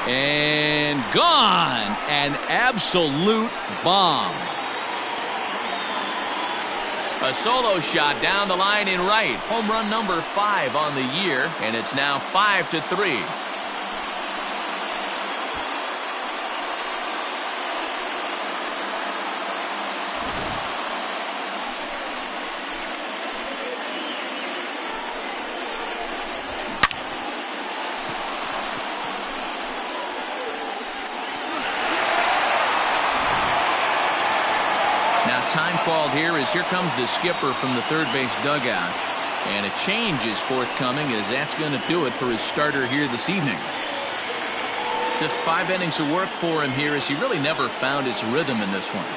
And gone. An absolute bomb. A solo shot down the line in right. Home run number 5 on the year, and it's now 5-3. Time called here as here comes the skipper from the third base dugout, and a change is forthcoming as that's going to do it for his starter here this evening. Just 5 innings of work for him here as he really never found his rhythm in this one.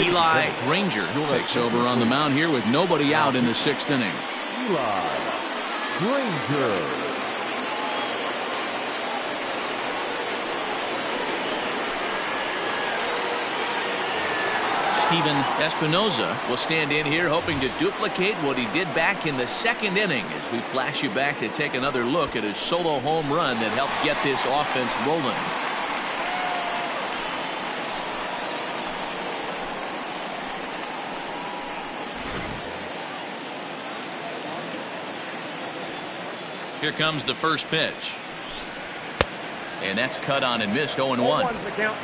Eli Granger takes over on the mound here with nobody out in the 6th inning. Eli Granger. Steven Espinoza will stand in here hoping to duplicate what he did back in the 2nd inning as we flash you back to take another look at his solo home run that helped get this offense rolling. Here comes the first pitch. And that's cut on and missed. 0-1.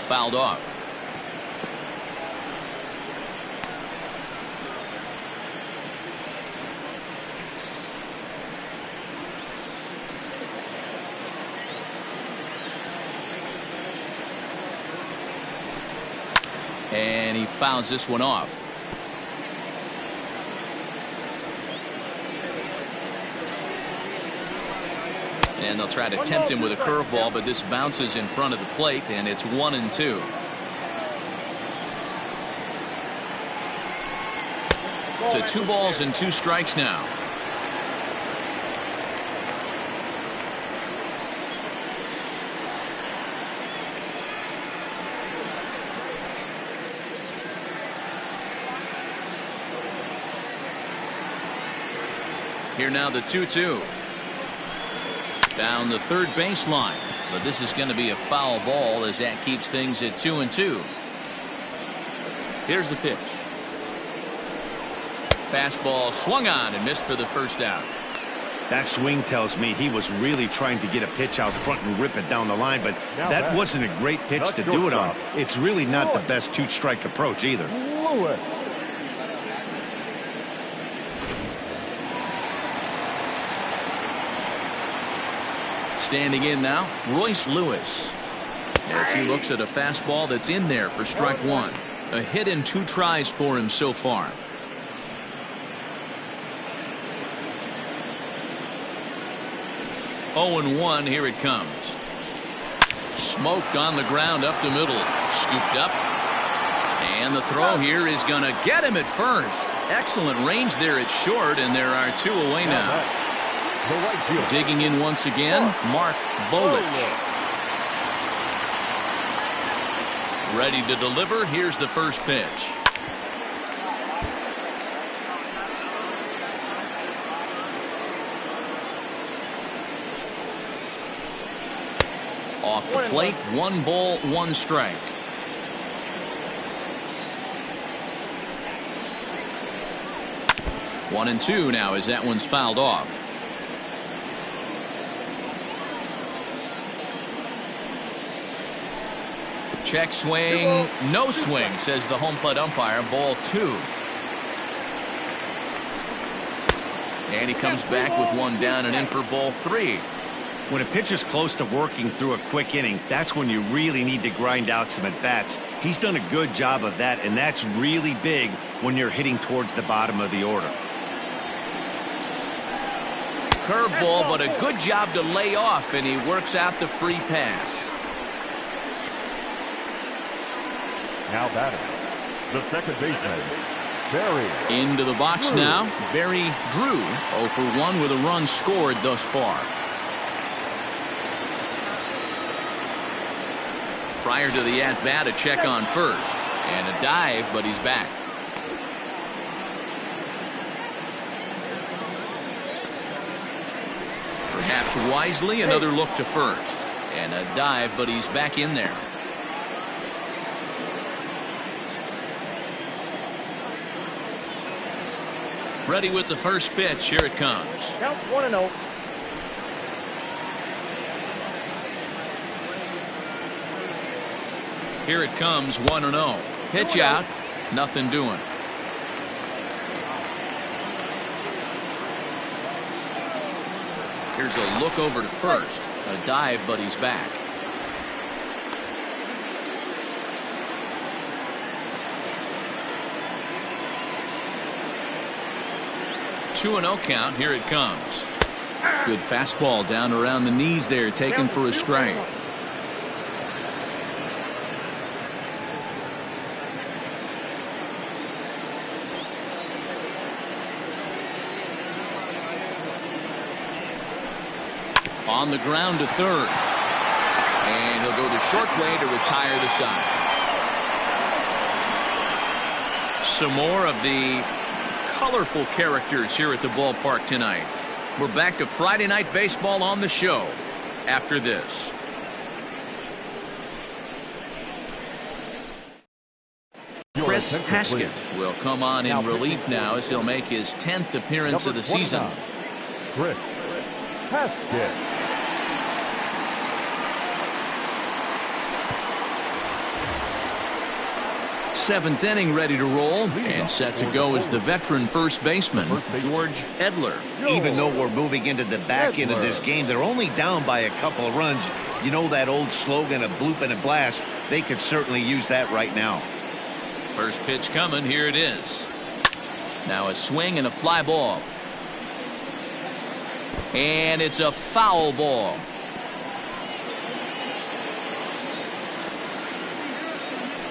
Fouled off. And he fouls this one off. And they'll try to tempt him with a curveball, but this bounces in front of the plate, and it's 1-2. To 2 balls and 2 strikes now. Here now the 2-2. Down the third baseline, but this is going to be a foul ball as that keeps things at 2-2. Here's the pitch. Fastball swung on and missed for the first out. That swing tells me he was really trying to get a pitch out front and rip it down the line, but that wasn't a great pitch to do it on. It's really not the best 2-strike approach either. Standing in now, Royce Lewis, as he looks at a fastball that's in there for strike 1. A hit in 2 tries for him so far. Oh, 0-1, here it comes. Smoked on the ground up the middle. Scooped up. And the throw here is going to get him at first. Excellent range there at short, and there are 2 away now. Digging in once again, Mark Bolich. Ready to deliver. Here's the first pitch. Off the plate, 1 ball, 1 strike. 1-2 now as that one's fouled off. Check swing, no swing, says the home plate umpire. Ball 2. And he comes back with one down and in for ball 3. When a pitcher's close to working through a quick inning, that's when you really need to grind out some at-bats. He's done a good job of that, and that's really big when you're hitting towards the bottom of the order. Curveball, but a good job to lay off, and he works out the free pass. Now batting, the second baseman, Barry. Into the box now. Barry Drew 0 for 1 with a run scored thus far. Prior to the at-bat, a check on first. And a dive, but he's back. Perhaps wisely, another look to first. And a dive, but he's back in there. Ready with the first pitch. Here it comes. Count 1-0. Here it comes. 1-0. Pitch out. Nothing doing. Here's a look over to first. A dive, but he's back. Two and 0 count. Here it comes. Good fastball down around the knees there, taken for a strike. On the ground to third. And he'll go the short way to retire the side. Some more of the colorful characters here at the ballpark tonight. We're back to Friday Night Baseball on the show after this. Chris Haskett will come on in relief now as he'll make his 10th appearance of the season. Chris Haskett. Seventh inning ready to roll and set to go is the veteran first baseman George Edler. Even though we're moving into the back end of this game, they're only down by a couple of runs. You know that old slogan of bloop and a blast. They could certainly use that right now. First pitch coming. Here it is. Now a swing and a fly ball. And it's a foul ball.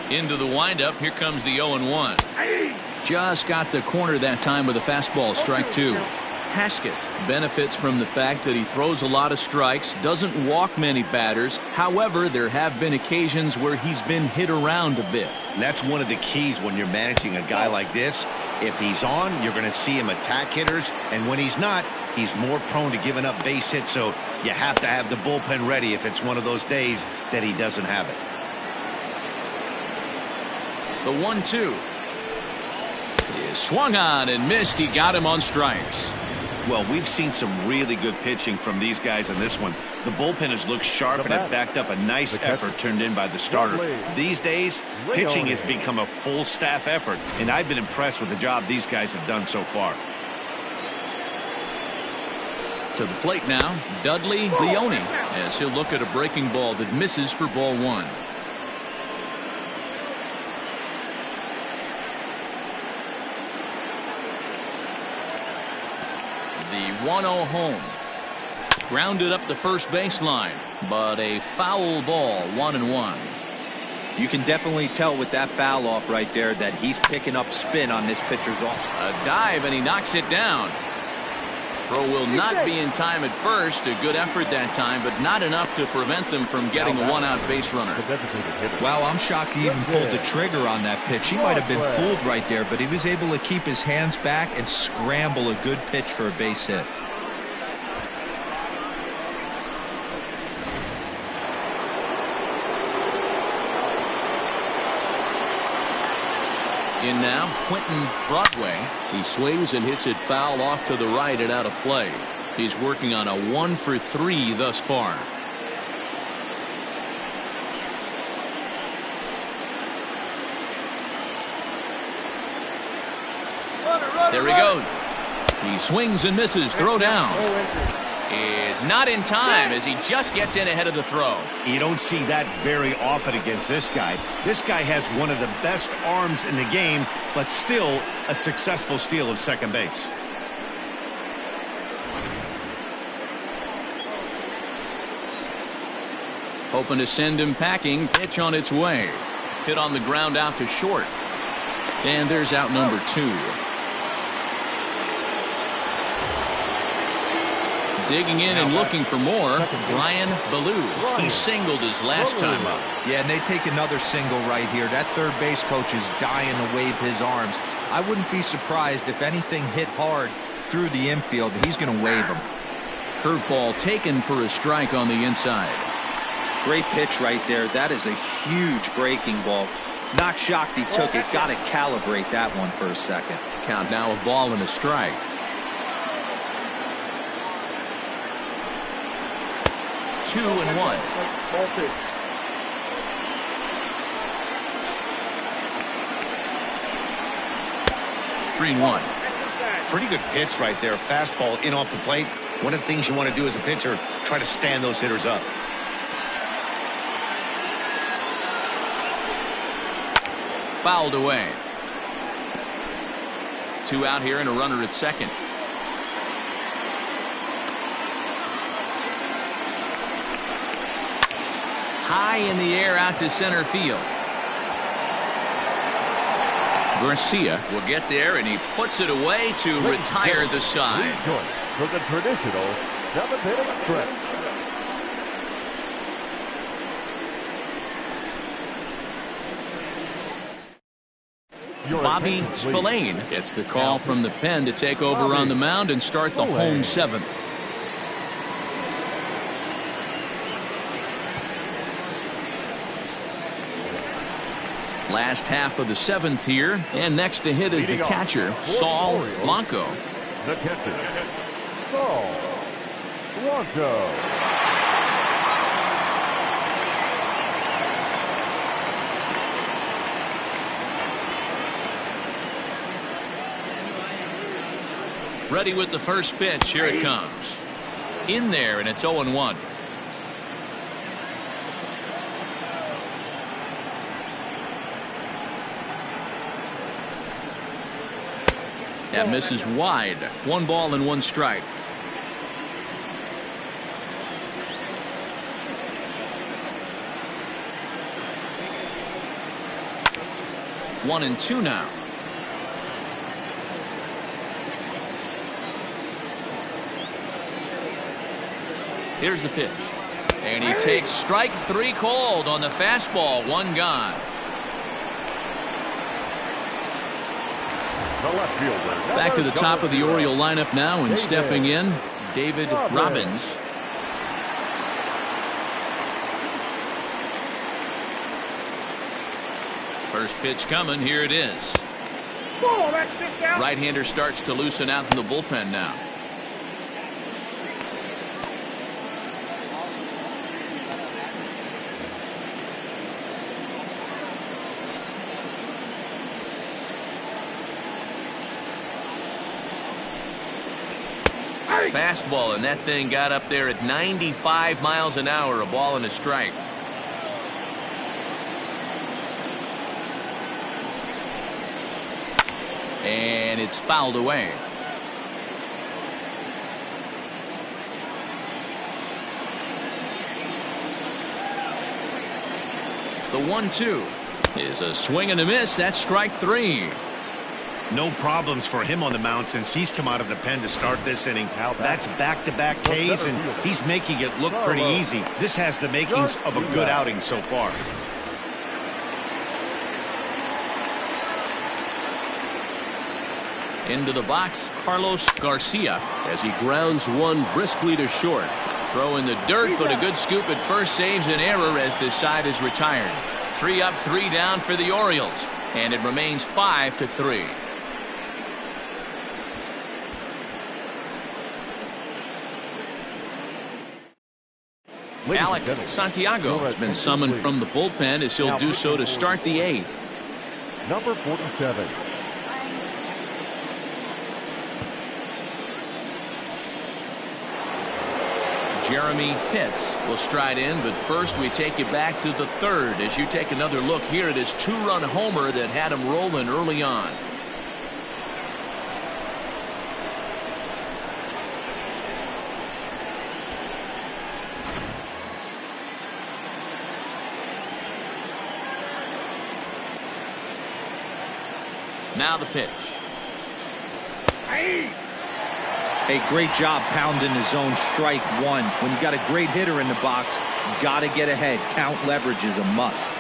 Into the windup. Here comes the 0-1. Just got the corner that time with a fastball. Strike 2. Haskett benefits from the fact that he throws a lot of strikes, doesn't walk many batters. However, there have been occasions where he's been hit around a bit. And that's one of the keys when you're managing a guy like this. If he's on, you're going to see him attack hitters, and when he's not, he's more prone to giving up base hits, so you have to have the bullpen ready if it's one of those days that he doesn't have it. The 1-2 is swung on and missed. He got him on strikes. Well, we've seen some really good pitching from these guys in this one. The bullpen has looked sharp and it backed up a nice effort turned in by the starter. These days, pitching has become a full staff effort, and I've been impressed with the job these guys have done so far. To the plate now, Dudley Leone, as he'll look at a breaking ball that misses for ball 1. The 1-0 home. Grounded up the first baseline, but a foul ball. 1-1. You can definitely tell with that foul off right there that he's picking up spin on this pitcher's off. A dive, and he knocks it down. Throw will not be in time at first. A good effort that time, but not enough to prevent them from getting a one-out base runner. Wow, I'm shocked he even pulled the trigger on that pitch. He might have been fooled right there, but he was able to keep his hands back and scramble a good pitch for a base hit. In now, Quentin Broadway. He swings and hits it foul off to the right and out of play. He's working on a 1-for-3 thus far. There he goes. He swings and misses. Throw down. Is not in time as he just gets in ahead of the throw. You don't see that very often against this guy. This guy has one of the best arms in the game, but still a successful steal of second base. Hoping to send him packing. Pitch on its way. Hit on the ground out to short. And there's out number 2. Digging in and looking for more, Ryan Ballou. He singled his last time up. Yeah, and they take another single right here. That third base coach is dying to wave his arms. I wouldn't be surprised if anything hit hard through the infield. He's going to wave them. Curveball taken for a strike on the inside. Great pitch right there. That is a huge breaking ball. Not shocked he took it. Got to calibrate that one for a second. Count now a ball and a strike. Two and one. Ball 2. Three and one. Pretty good pitch right there. Fastball in off the plate. One of the things you want to do as a pitcher, try to stand those hitters up. Fouled away. 2 out here and a runner at second. High in the air out to center field. Garcia will get there and he puts it away to retire the side. For the traditional 7th-inning stretch. Bobby Spillane gets the call from the pen to take over on the mound and start the home 7th. Last half of the 7th here, and next to hit is the catcher, Saul Blanco. The catcher, Saul Blanco. Ready with the first pitch. Here it comes. In there, and it's 0-1. That misses wide. 1 ball and 1 strike. One and 2 now. Here's the pitch. And he takes strike 3 called on the fastball. 1 gone. Back to the top of the Oriole lineup now, and stepping in, David Robbins. First pitch coming. Here it is. Right-hander starts to loosen out in the bullpen now. Fastball, and that thing got up there at 95 miles an hour. A ball and a strike. And it's fouled away. The 1-2 is a swing and a miss. That's strike 3. No problems for him on the mound since he's come out of the pen to start this inning. That's back-to-back Ks, and he's making it look pretty easy. This has the makings of a good outing so far. Into the box, Carlos Garcia, as he grounds one briskly to short. Throw in the dirt, but a good scoop at first saves an error as this side is retired. 3 up, 3 down for the Orioles. And it remains 5-3. Alec Santiago has been summoned from the bullpen as he'll do so to start the 8th. Number 47. Jeremy Pitts will stride in, but first we take you back to the 3rd as you take another look here at his 2-run homer that had him rolling early on. Now the pitch. Hey, great job pounding his zone strike 1. When you got a great hitter in the box, you got to get ahead. Count leverage is a must.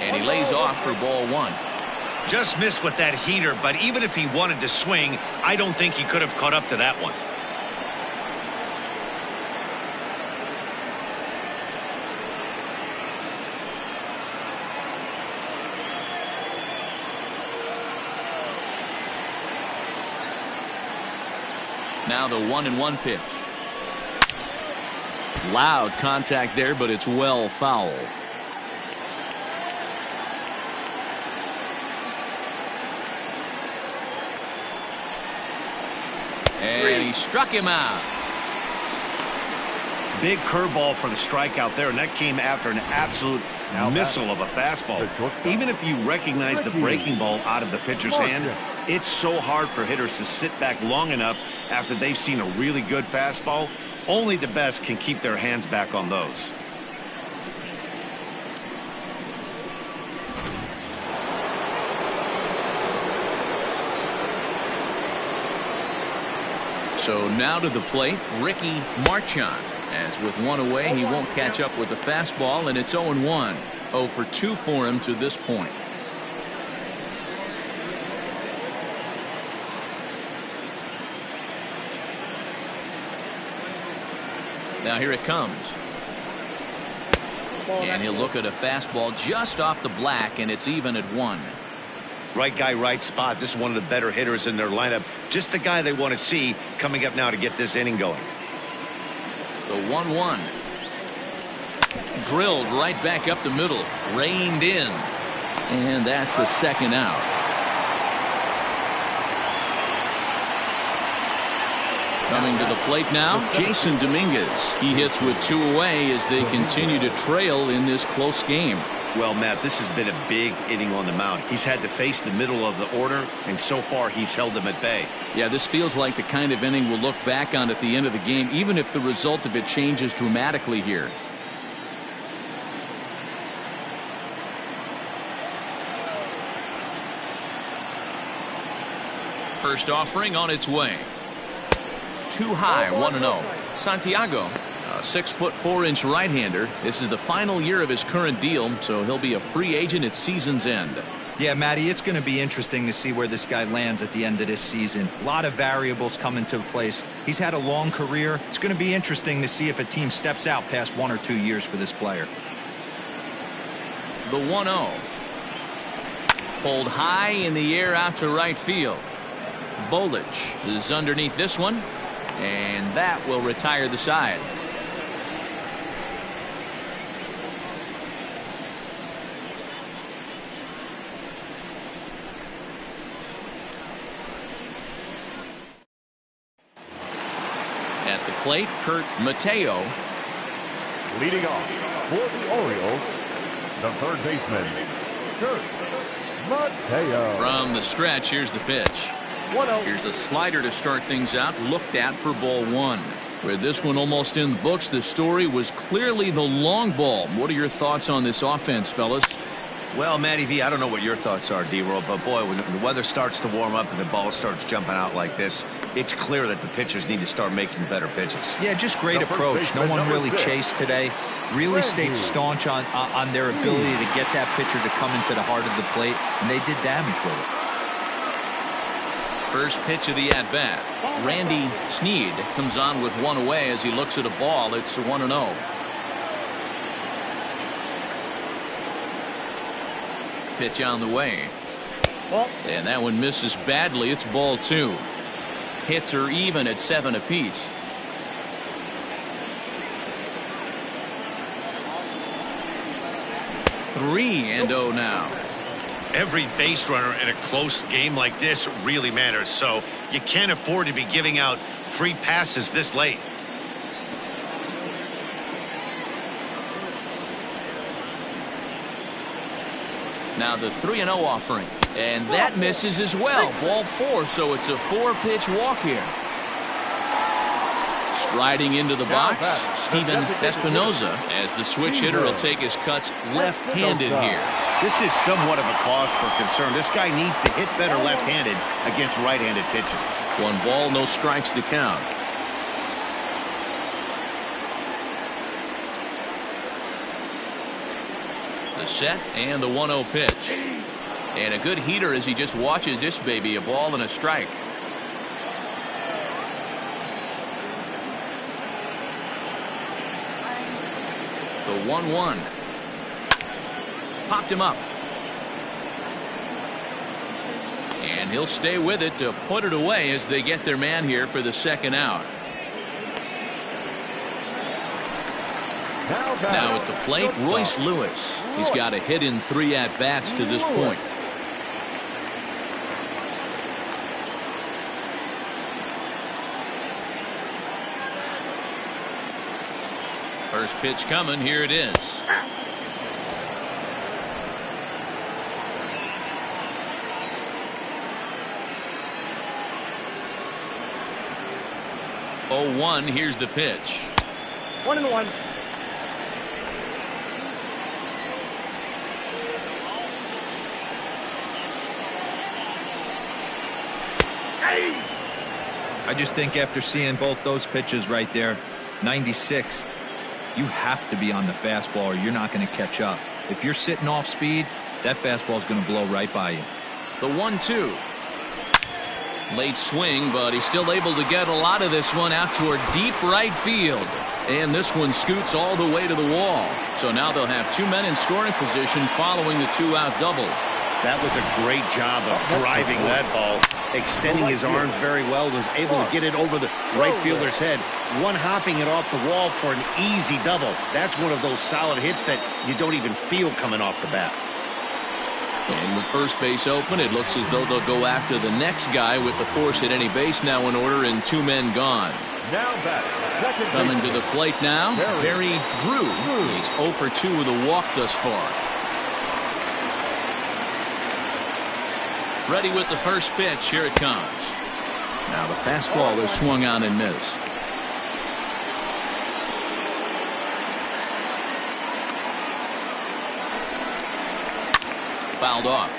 And he lays off for ball 1. Just missed with that heater, but even if he wanted to swing, I don't think he could have caught up to that one. Now the 1-1 pitch. Loud contact there, but it's well foul. And he struck him out. Big curveball for the strikeout there, and that came after an absolute missile of a fastball. Even if you recognize the breaking ball out of the pitcher's hand, it's so hard for hitters to sit back long enough after they've seen a really good fastball. Only the best can keep their hands back on those. So now to the plate, Ricky Marchand. As with one away, he won't catch up with the fastball, and it's 0-1. 0 for 2 for him to this point. Now here it comes. And he'll look at a fastball just off the black, and it's even at 1. Right guy, right spot. This is one of the better hitters in their lineup. Just the guy they want to see coming up now to get this inning going. The 1-1. Drilled right back up the middle. Reined in. And that's the 2nd out. Coming to the plate now, Jason Dominguez. He hits with 2 away as they continue to trail in this close game. Well, Matt, this has been a big inning on the mound. He's had to face the middle of the order, and so far he's held them at bay. Yeah, this feels like the kind of inning we'll look back on at the end of the game, even if the result of it changes dramatically here. First offering on its way. Too high, 1-0. Santiago, a 6'4" right-hander. This is the final year of his current deal, so he'll be a free agent at season's end. Yeah, Matty, it's going to be interesting to see where this guy lands at the end of this season. A lot of variables come into place. He's had a long career. It's going to be interesting to see if a team steps out past 1 or 2 years for this player. The 1-0. Pulled high in the air out to right field. Bolich is underneath this one, and that will retire the side. At the plate, Kurt Mateo. Leading off for the Orioles, the 3rd baseman, Kurt Mateo. From the stretch, here's the pitch. Here's a slider to start things out, looked at for ball 1. With this one almost in the books, the story was clearly the long ball. What are your thoughts on this offense, fellas? Well, Matty V, I don't know what your thoughts are, D-Roll, but boy, when the weather starts to warm up and the ball starts jumping out like this, it's clear that the pitchers need to start making better pitches. Yeah, just great approach. No one really chased today. Really stayed staunch on their ability to get that pitcher to come into the heart of the plate, and they did damage with it. First pitch of the at-bat. Randy Sneed comes on with one away as he looks at a ball. It's 1-0. Pitch on the way. And that one misses badly. It's ball 2. Hits are even at 7 apiece. 3-0 now. Every base runner in a close game like this really matters, so you can't afford to be giving out free passes this late. Now the 3-0 offering, and that misses as well. Ball 4, so it's a 4-pitch walk here. Striding into the box, Steven Espinoza, as the switch hitter will take his cuts left-handed here. This is somewhat of a cause for concern. This guy needs to hit better left-handed against right-handed pitching. 1 ball, no strikes to count. The set and the 1-0 pitch. And a good heater as he just watches this baby, a ball and a strike. The 1-1. Popped him up. And he'll stay with it to put it away as they get their man here for the second out. Now at the plate, Royce Lewis. He's got a hit in 3 at-bats to this point. First pitch coming. Here it is. Oh, 1. Here's the pitch. 1-1. I just think after seeing both those pitches right there, 96, you have to be on the fastball or you're not going to catch up. If you're sitting off speed, that fastball is going to blow right by you. The 1-2. Late swing, but he's still able to get a lot of this one out toward deep right field. And this one scoots all the way to the wall. So now they'll have 2 men in scoring position following the 2-out double. That was a great job of driving that ball, extending his arms very well, was able to get it over the right fielder's head, one-hopping it off the wall for an easy double. That's one of those solid hits that you don't even feel coming off the bat. And with first base open, it looks as though they'll go after the next guy with the force at any base now in order and 2 men gone. Coming to the plate now, Barry Drew. He's 0 for 2 with a walk thus far. Ready with the first pitch. Here it comes. Now the fastball is swung on and missed. Fouled off.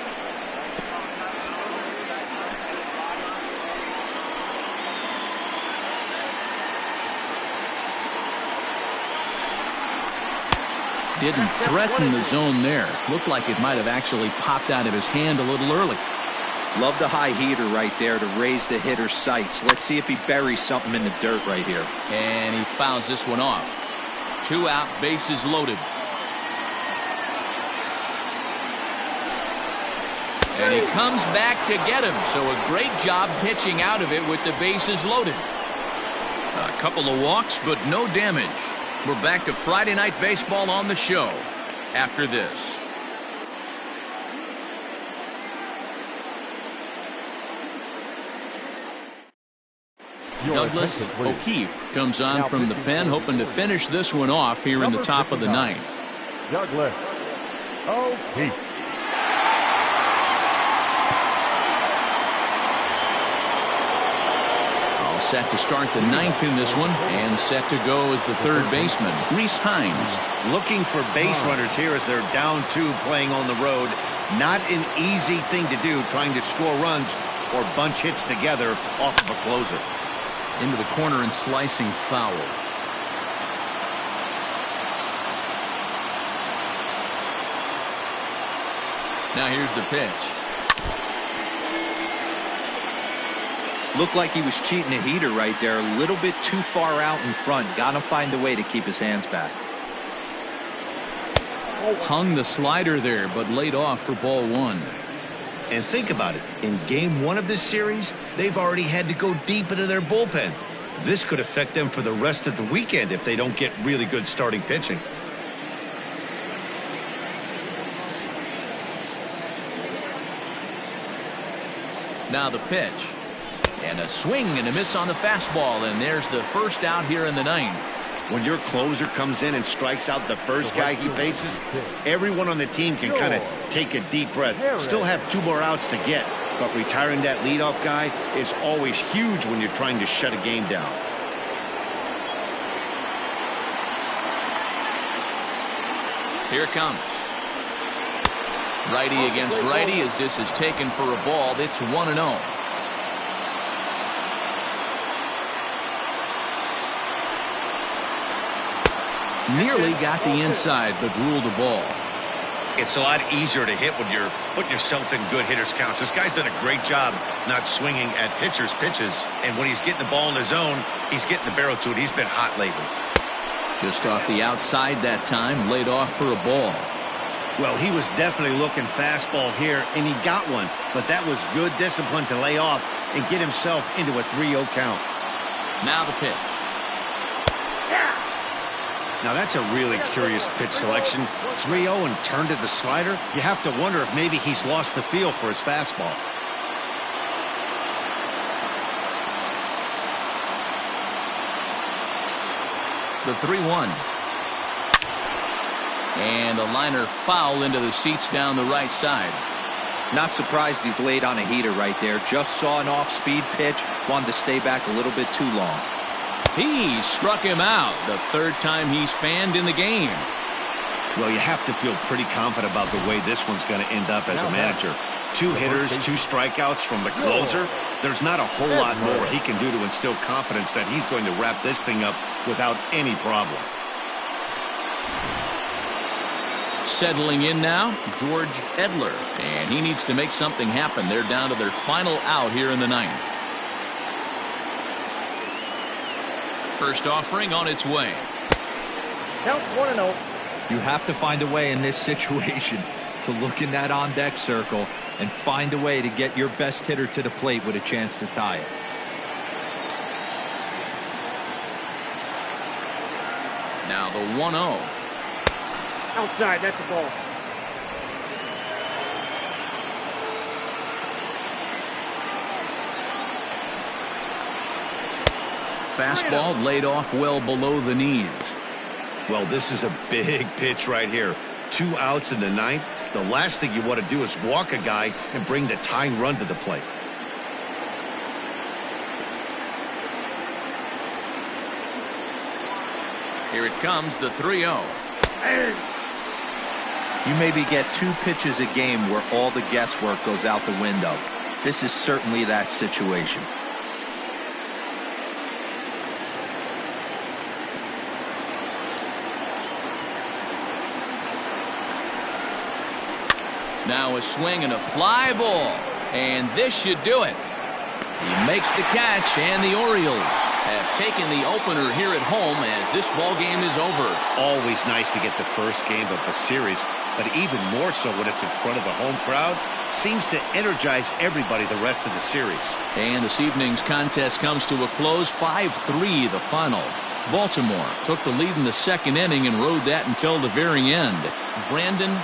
Didn't threaten the zone there. Looked like it might have actually popped out of his hand a little early. Love the high heater right there to raise the hitter's sights. Let's see if he buries something in the dirt right here. And he fouls this one off. 2 out, bases loaded. And he comes back to get him. So a great job pitching out of it with the bases loaded. A couple of walks, but no damage. We're back to Friday Night Baseball on the show after this. Douglas O'Keefe comes on from the pen, hoping to finish this one off here in the top of the 9th. Douglas O'Keefe. All set to start the 9th in this one, and set to go as the third baseman, Reese Hines. Looking for base runners here as they're down 2 playing on the road. Not an easy thing to do, trying to score runs or bunch hits together off of a closer. Into the corner and slicing foul. Now here's the pitch. Looked like he was cheating a heater right there. A little bit too far out in front. Got to find a way to keep his hands back. Hung the slider there, but laid off for ball one. And think about it. In game one of this series, they've already had to go deep into their bullpen. This could affect them for the rest of the weekend if they don't get really good starting pitching. Now the pitch. And a swing and a miss on the fastball, and there's the first out here in the ninth. When your closer comes in and strikes out the first guy he faces, everyone on the team can kind of take a deep breath. Still have 2 more outs to get, but retiring that leadoff guy is always huge when you're trying to shut a game down. Here it comes. Righty against righty as this is taken for a ball. It's 1-0. Nearly got the inside, but ruled a ball. It's a lot easier to hit when you're putting yourself in good hitters counts. This guy's done a great job not swinging at pitchers' pitches. And when he's getting the ball in his zone, he's getting the barrel to it. He's been hot lately. Just off the outside that time, laid off for a ball. Well, he was definitely looking fastball here, and he got one. But that was good discipline to lay off and get himself into a 3-0 count. Now the pitch. Now that's a really curious pitch selection. 3-0 and turned to the slider. You have to wonder if maybe he's lost the feel for his fastball. The 3-1. And a liner foul into the seats down the right side. Not surprised he's laid on a heater right there. Just saw an off-speed pitch. Wanted to stay back a little bit too long. He struck him out. The third time he's fanned in the game. Well, you have to feel pretty confident about the way this one's going to end up as a manager. 2 hitters, 2 strikeouts from the closer. There's not a whole lot more he can do to instill confidence that he's going to wrap this thing up without any problem. Settling in now, George Edler. And he needs to make something happen. They're down to their final out here in the ninth. First offering on its way. Count 1-0. You have to find a way in this situation to look in that on-deck circle and find a way to get your best hitter to the plate with a chance to tie it. Now the 1-0. Outside, that's the ball. Fastball laid off well below the knees. Well, this is a big pitch right here. 2 outs in the ninth. The last thing you want to do is walk a guy and bring the tying run to the plate. Here it comes, the 3-0. You maybe get 2 pitches a game where all the guesswork goes out the window. This is certainly that situation. Now a swing and a fly ball. And this should do it. He makes the catch, and the Orioles have taken the opener here at home as this ball game is over. Always nice to get the first game of a series, but even more so when it's in front of the home crowd. Seems to energize everybody the rest of the series. And this evening's contest comes to a close, 5-3 the final. Baltimore took the lead in the second inning and rode that until the very end. Brandon